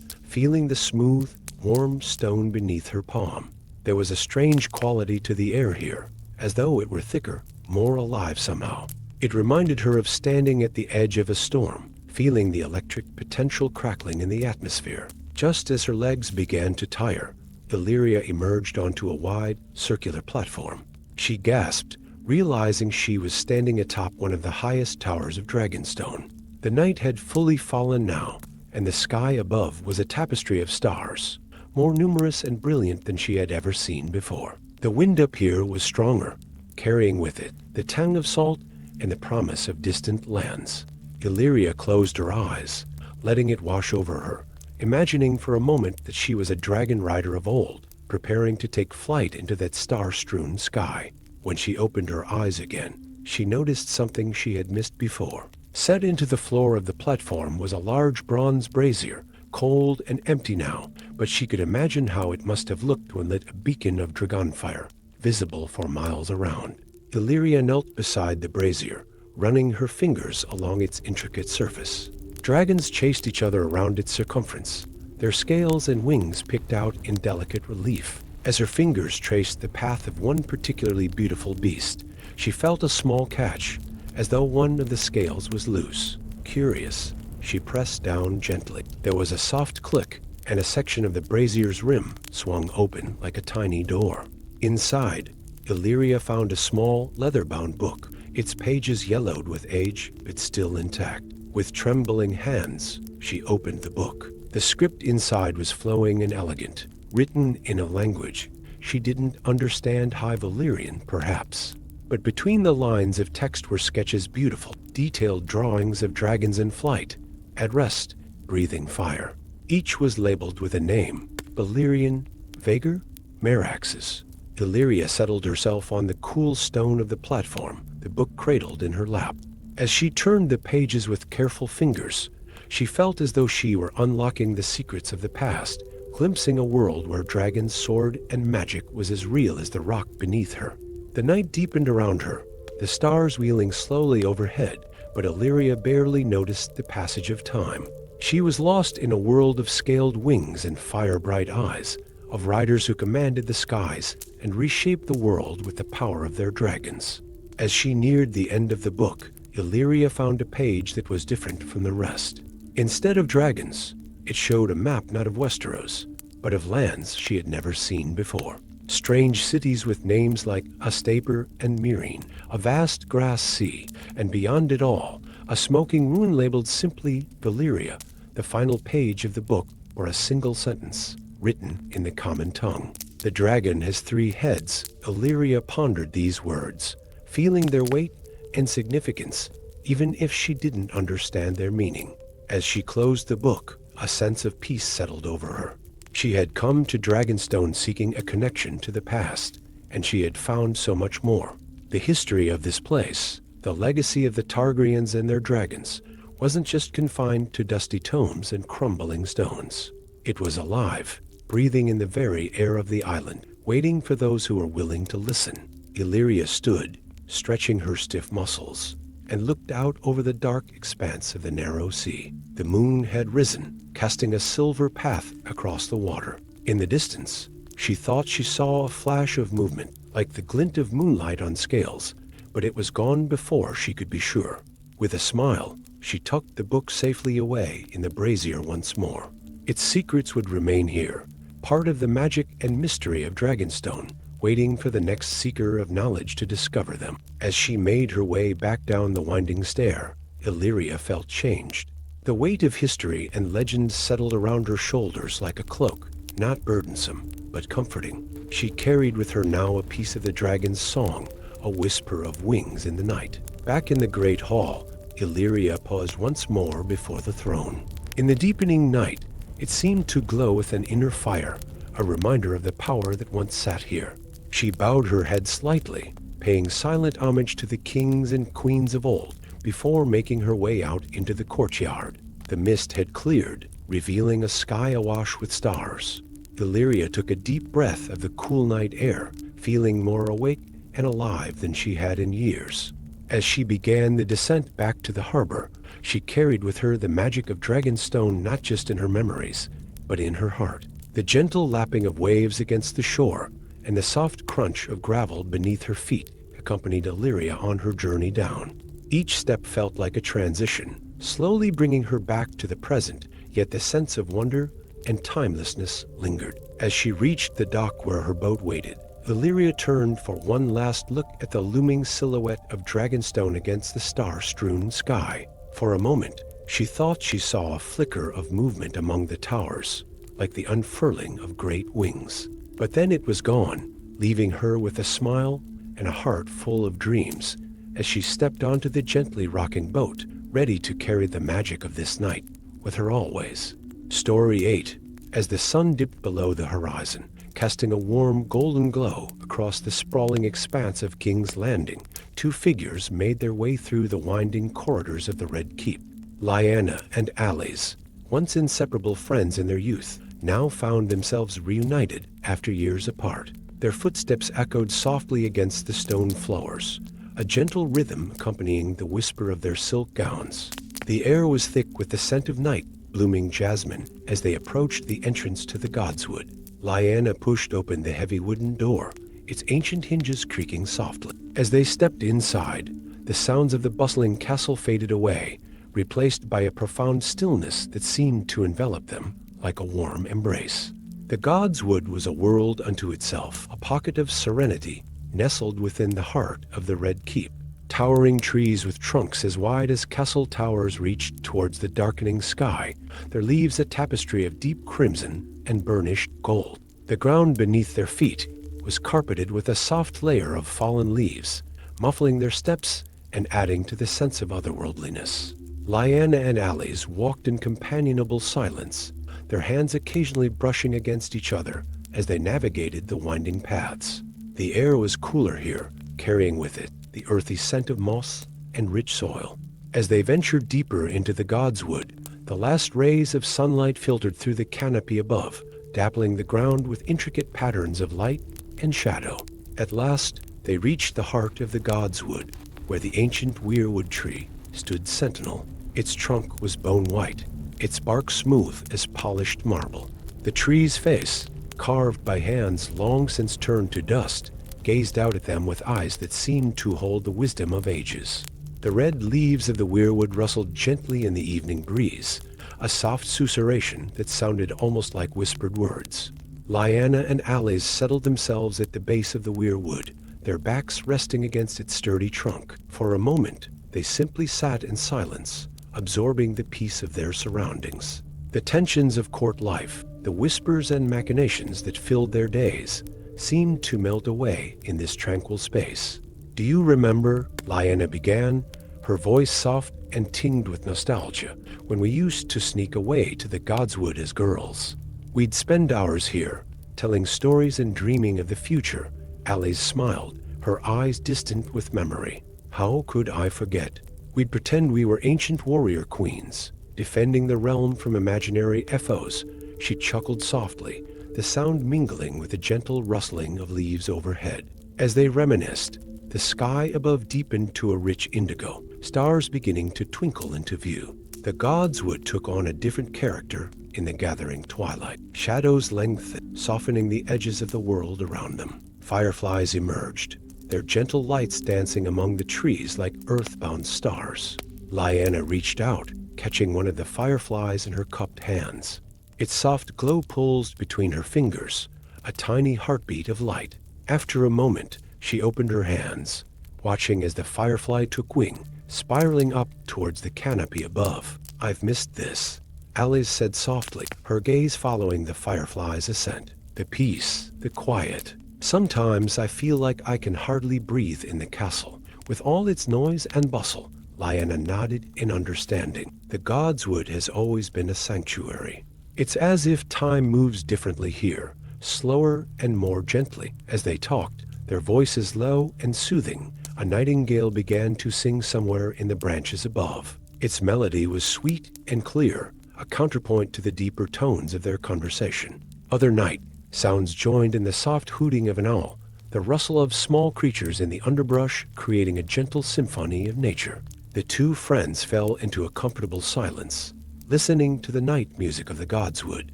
feeling the smooth, warm stone beneath her palm. There was a strange quality to the air here, as though it were thicker, more alive somehow. It reminded her of standing at the edge of a storm, feeling the electric potential crackling in the atmosphere. Just as her legs began to tire, Illyria emerged onto a wide, circular platform. She gasped, realizing she was standing atop one of the highest towers of Dragonstone. The night had fully fallen now, and the sky above was a tapestry of stars, more numerous and brilliant than she had ever seen before. The wind up here was stronger, carrying with it the tang of salt and the promise of distant lands. Illyria closed her eyes, letting it wash over her, imagining for a moment that she was a dragon rider of old, preparing to take flight into that star-strewn sky. When she opened her eyes again, she noticed something she had missed before. Set into the floor of the platform was a large bronze brazier, cold and empty now, but she could imagine how it must have looked when lit a beacon of dragon fire, visible for miles around. Illyria knelt beside the brazier, running her fingers along its intricate surface. Dragons chased each other around its circumference, their scales and wings picked out in delicate relief. As her fingers traced the path of one particularly beautiful beast, she felt a small catch, as though one of the scales was loose. Curious, she pressed down gently. There was a soft click, and a section of the brazier's rim swung open like a tiny door. Inside, Illyria found a small, leather-bound book, its pages yellowed with age, but still intact. With trembling hands, she opened the book. The script inside was flowing and elegant, written in a language she didn't understand. High Valyrian, perhaps. But between the lines of text were sketches, beautiful, detailed drawings of dragons in flight, at rest, breathing fire. Each was labeled with a name: Valyrian, Vagar, Meraxes. Illyria settled herself on the cool stone of the platform, the book cradled in her lap. As she turned the pages with careful fingers, she felt as though she were unlocking the secrets of the past, glimpsing a world where dragons soared and magic was as real as the rock beneath her. The night deepened around her, the stars wheeling slowly overhead, but Illyria barely noticed the passage of time. She was lost in a world of scaled wings and fire-bright eyes, of riders who commanded the skies and reshaped the world with the power of their dragons. As she neared the end of the book, Illyria found a page that was different from the rest. Instead of dragons, it showed a map not of Westeros, but of lands she had never seen before. Strange cities with names like Astaper and Meereen, a vast grass sea, and beyond it all, a smoking ruin labeled simply Valyria. The final page of the book bore a single sentence, written in the common tongue. "The dragon has 3 heads." Illyria pondered these words, feeling their weight and significance, even if she didn't understand their meaning. As she closed the book, a sense of peace settled over her. She had come to Dragonstone seeking a connection to the past, and she had found so much more. The history of this place, the legacy of the Targaryens and their dragons, wasn't just confined to dusty tomes and crumbling stones. It was alive, breathing in the very air of the island, waiting for those who were willing to listen. Illyria stood, stretching her stiff muscles, and looked out over the dark expanse of the narrow sea. The moon had risen, casting a silver path across the water. In the distance, she thought she saw a flash of movement, like the glint of moonlight on scales, but it was gone before she could be sure. With a smile, she tucked the book safely away in the brazier once more. Its secrets would remain here, part of the magic and mystery of Dragonstone, waiting for the next seeker of knowledge to discover them. As she made her way back down the winding stair, Illyria felt changed. The weight of history and legend settled around her shoulders like a cloak, not burdensome, but comforting. She carried with her now a piece of the dragon's song, a whisper of wings in the night. Back in the great hall, Illyria paused once more before the throne. In the deepening night, it seemed to glow with an inner fire, a reminder of the power that once sat here. She bowed her head slightly, paying silent homage to the kings and queens of old, before making her way out into the courtyard. The mist had cleared, revealing a sky awash with stars. Illyria took a deep breath of the cool night air, feeling more awake and alive than she had in years. As she began the descent back to the harbor, she carried with her the magic of Dragonstone not just in her memories, but in her heart. The gentle lapping of waves against the shore and the soft crunch of gravel beneath her feet accompanied Illyria on her journey down. Each step felt like a transition, slowly bringing her back to the present, yet the sense of wonder and timelessness lingered. As she reached the dock where her boat waited, Illyria turned for one last look at the looming silhouette of Dragonstone against the star-strewn sky. For a moment, she thought she saw a flicker of movement among the towers, like the unfurling of great wings. But then it was gone, leaving her with a smile and a heart full of dreams as she stepped onto the gently rocking boat, ready to carry the magic of this night with her always. Story 8. As the sun dipped below the horizon, casting a warm golden glow across the sprawling expanse of King's Landing, two figures made their way through the winding corridors of the Red Keep. Lyanna and Alys, once inseparable friends in their youth, now found themselves reunited after years apart. Their footsteps echoed softly against the stone floors, a gentle rhythm accompanying the whisper of their silk gowns. The air was thick with the scent of night, blooming jasmine, as they approached the entrance to the godswood. Lyanna pushed open the heavy wooden door, its ancient hinges creaking softly. As they stepped inside, the sounds of the bustling castle faded away, replaced by a profound stillness that seemed to envelop them like a warm embrace. The godswood was a world unto itself, a pocket of serenity nestled within the heart of the Red Keep. Towering trees with trunks as wide as castle towers reached towards the darkening sky, their leaves a tapestry of deep crimson and burnished gold. The ground beneath their feet was carpeted with a soft layer of fallen leaves, muffling their steps and adding to the sense of otherworldliness. Lyanna and Alys walked in companionable silence, their hands occasionally brushing against each other as they navigated the winding paths. The air was cooler here, carrying with it the earthy scent of moss and rich soil. As they ventured deeper into the godswood, the last rays of sunlight filtered through the canopy above, dappling the ground with intricate patterns of light and shadow. At last, they reached the heart of the godswood, where the ancient weirwood tree stood sentinel. Its trunk was bone white, its bark smooth as polished marble. The tree's face, carved by hands long since turned to dust, gazed out at them with eyes that seemed to hold the wisdom of ages. The red leaves of the weirwood rustled gently in the evening breeze, a soft susurration that sounded almost like whispered words. Lyanna and Alys settled themselves at the base of the weirwood, their backs resting against its sturdy trunk. For a moment, they simply sat in silence, absorbing the peace of their surroundings. The tensions of court life, the whispers and machinations that filled their days, seemed to melt away in this tranquil space. "Do you remember," Lyanna began, her voice soft and tinged with nostalgia, "when we used to sneak away to the godswood as girls? We'd spend hours here, telling stories and dreaming of the future." Alys smiled, her eyes distant with memory. "How could I forget? We'd pretend we were ancient warrior queens, defending the realm from imaginary foes." She chuckled softly, the sound mingling with the gentle rustling of leaves overhead. As they reminisced, the sky above deepened to a rich indigo, stars beginning to twinkle into view. The godswood took on a different character in the gathering twilight. Shadows lengthened, softening the edges of the world around them. Fireflies emerged, their gentle lights dancing among the trees like earthbound stars. Lyanna reached out, catching one of the fireflies in her cupped hands. Its soft glow pulsed between her fingers, a tiny heartbeat of light. After a moment, she opened her hands, watching as the firefly took wing, spiraling up towards the canopy above. "I've missed this," Alice said softly, her gaze following the firefly's ascent. "The peace, the quiet. Sometimes I feel like I can hardly breathe in the castle, with all its noise and bustle." Lyanna nodded in understanding. "The godswood has always been a sanctuary. It's as if time moves differently here, slower and more gently." As they talked, their voices low and soothing, a nightingale began to sing somewhere in the branches above. Its melody was sweet and clear, a counterpoint to the deeper tones of their conversation. Other night sounds joined in the soft hooting of an owl, the rustle of small creatures in the underbrush, creating a gentle symphony of nature. The two friends fell into a comfortable silence, listening to the night music of the godswood.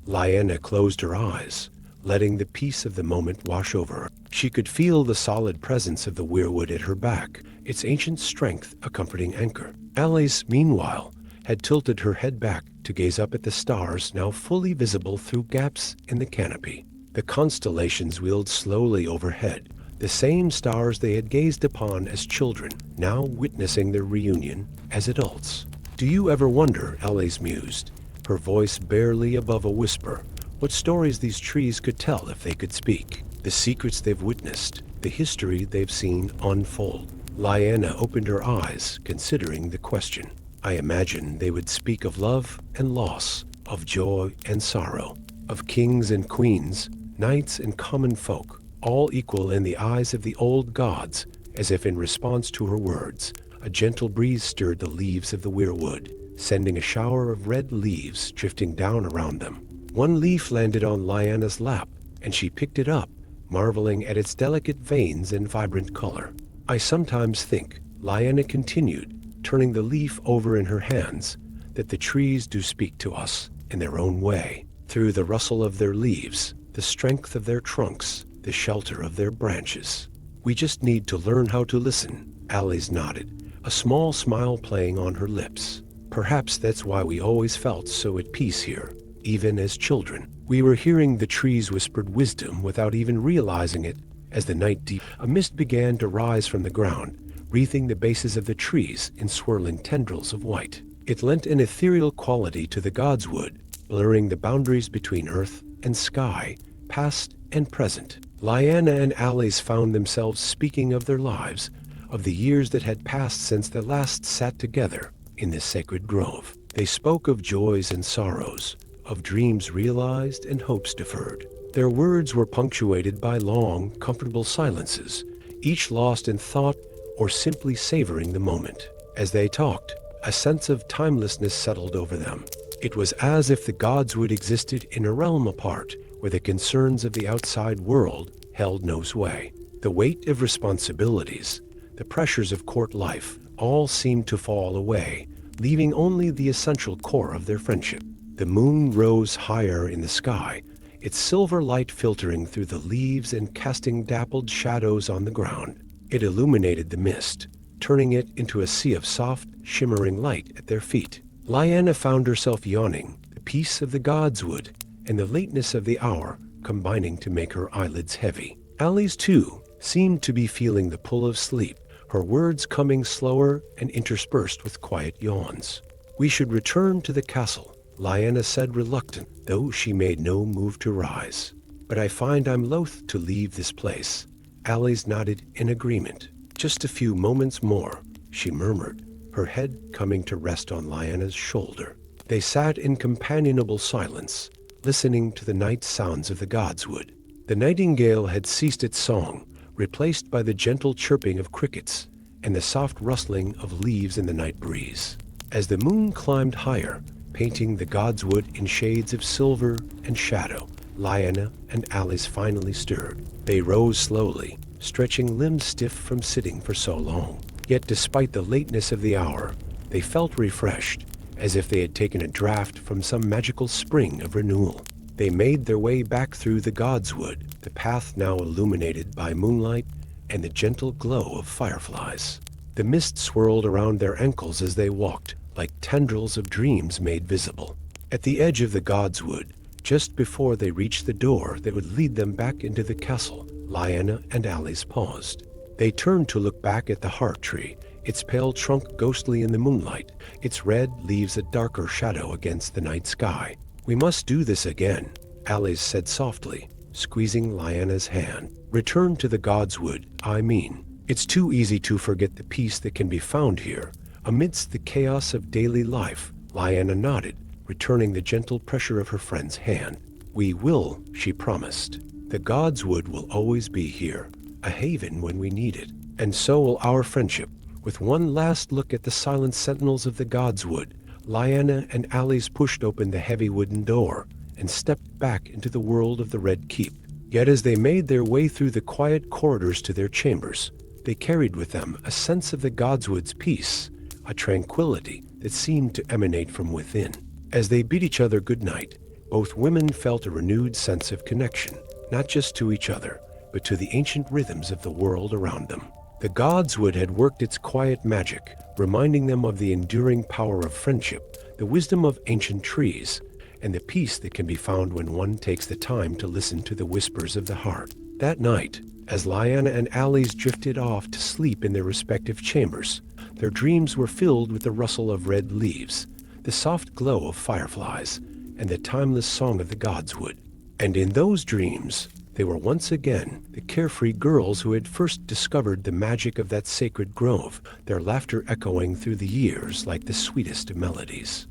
Lyanna closed her eyes, letting the peace of the moment wash over her. She could feel the solid presence of the weirwood at her back, its ancient strength a comforting anchor. Alice, meanwhile, had tilted her head back to gaze up at the stars now fully visible through gaps in the canopy. The constellations wheeled slowly overhead, the same stars they had gazed upon as children, now witnessing their reunion as adults. "Do you ever wonder," Alice mused, her voice barely above a whisper, "what stories these trees could tell if they could speak? The secrets they've witnessed, the history they've seen unfold." Lyanna opened her eyes, considering the question. "I imagine they would speak of love and loss, of joy and sorrow, of kings and queens, knights and common folk, all equal in the eyes of the old gods." As if in response to her words, a gentle breeze stirred the leaves of the weirwood, sending a shower of red leaves drifting down around them. One leaf landed on Lyanna's lap, and she picked it up, marveling at its delicate veins and vibrant color. "I sometimes think," Lyanna continued, turning the leaf over in her hands, "that the trees do speak to us in their own way, through the rustle of their leaves, the strength of their trunks, the shelter of their branches. We just need to learn how to listen." Alice nodded, a small smile playing on her lips. "Perhaps that's why we always felt so at peace here, even as children. We were hearing the trees whispered wisdom without even realizing it." As the night deepened, a mist began to rise from the ground, wreathing the bases of the trees in swirling tendrils of white. It lent an ethereal quality to the godswood, blurring the boundaries between earth and sky, past and present. Lyanna and Alice found themselves speaking of their lives, of the years that had passed since they last sat together in this sacred grove. They spoke of joys and sorrows, of dreams realized and hopes deferred. Their words were punctuated by long, comfortable silences, each lost in thought or simply savoring the moment. As they talked, a sense of timelessness settled over them. It was as if the godswood existed in a realm apart, where the concerns of the outside world held no sway. The weight of responsibilities, the pressures of court life, all seemed to fall away, leaving only the essential core of their friendship. The moon rose higher in the sky, its silver light filtering through the leaves and casting dappled shadows on the ground. It illuminated the mist, turning it into a sea of soft, shimmering light at their feet. Lyanna found herself yawning, the peace of the godswood and the lateness of the hour combining to make her eyelids heavy. Alice, too, seemed to be feeling the pull of sleep, her words coming slower and interspersed with quiet yawns. "We should return to the castle," Lyanna said, reluctant, though she made no move to rise. "But I find I'm loath to leave this place." Alice nodded in agreement. "Just a few moments more," she murmured, her head coming to rest on Lyanna's shoulder. They sat in companionable silence, listening to the night sounds of the godswood. The nightingale had ceased its song, replaced by the gentle chirping of crickets and the soft rustling of leaves in the night breeze. As the moon climbed higher, painting the godswood in shades of silver and shadow, Lyanna and Alice finally stirred. They rose slowly, stretching limbs stiff from sitting for so long. Yet despite the lateness of the hour, they felt refreshed, as if they had taken a draught from some magical spring of renewal. They made their way back through the godswood, the path now illuminated by moonlight and the gentle glow of fireflies. The mist swirled around their ankles as they walked, like tendrils of dreams made visible. At the edge of the godswood, just before they reached the door that would lead them back into the castle, Lyanna and Alice paused. They turned to look back at the heart tree, its pale trunk ghostly in the moonlight, its red leaves a darker shadow against the night sky. "We must do this again," Alice said softly, squeezing Lyanna's hand. "Return to the godswood, I mean. It's too easy to forget the peace that can be found here, amidst the chaos of daily life." Lyanna nodded, returning the gentle pressure of her friend's hand. "We will," she promised. "The godswood will always be here, a haven when we need it, and so will our friendship." With one last look at the silent sentinels of the godswood, Lyanna and Alice pushed open the heavy wooden door and stepped back into the world of the Red Keep. Yet as they made their way through the quiet corridors to their chambers, they carried with them a sense of the godswood's peace, a tranquility that seemed to emanate from within. As they bid each other good night, both women felt a renewed sense of connection, not just to each other, but to the ancient rhythms of the world around them. The godswood had worked its quiet magic, reminding them of the enduring power of friendship, the wisdom of ancient trees, and the peace that can be found when one takes the time to listen to the whispers of the heart. That night, as Lyanna and Alice drifted off to sleep in their respective chambers, their dreams were filled with the rustle of red leaves, the soft glow of fireflies, and the timeless song of the godswood. And in those dreams, they were once again the carefree girls who had first discovered the magic of that sacred grove, their laughter echoing through the years like the sweetest of melodies.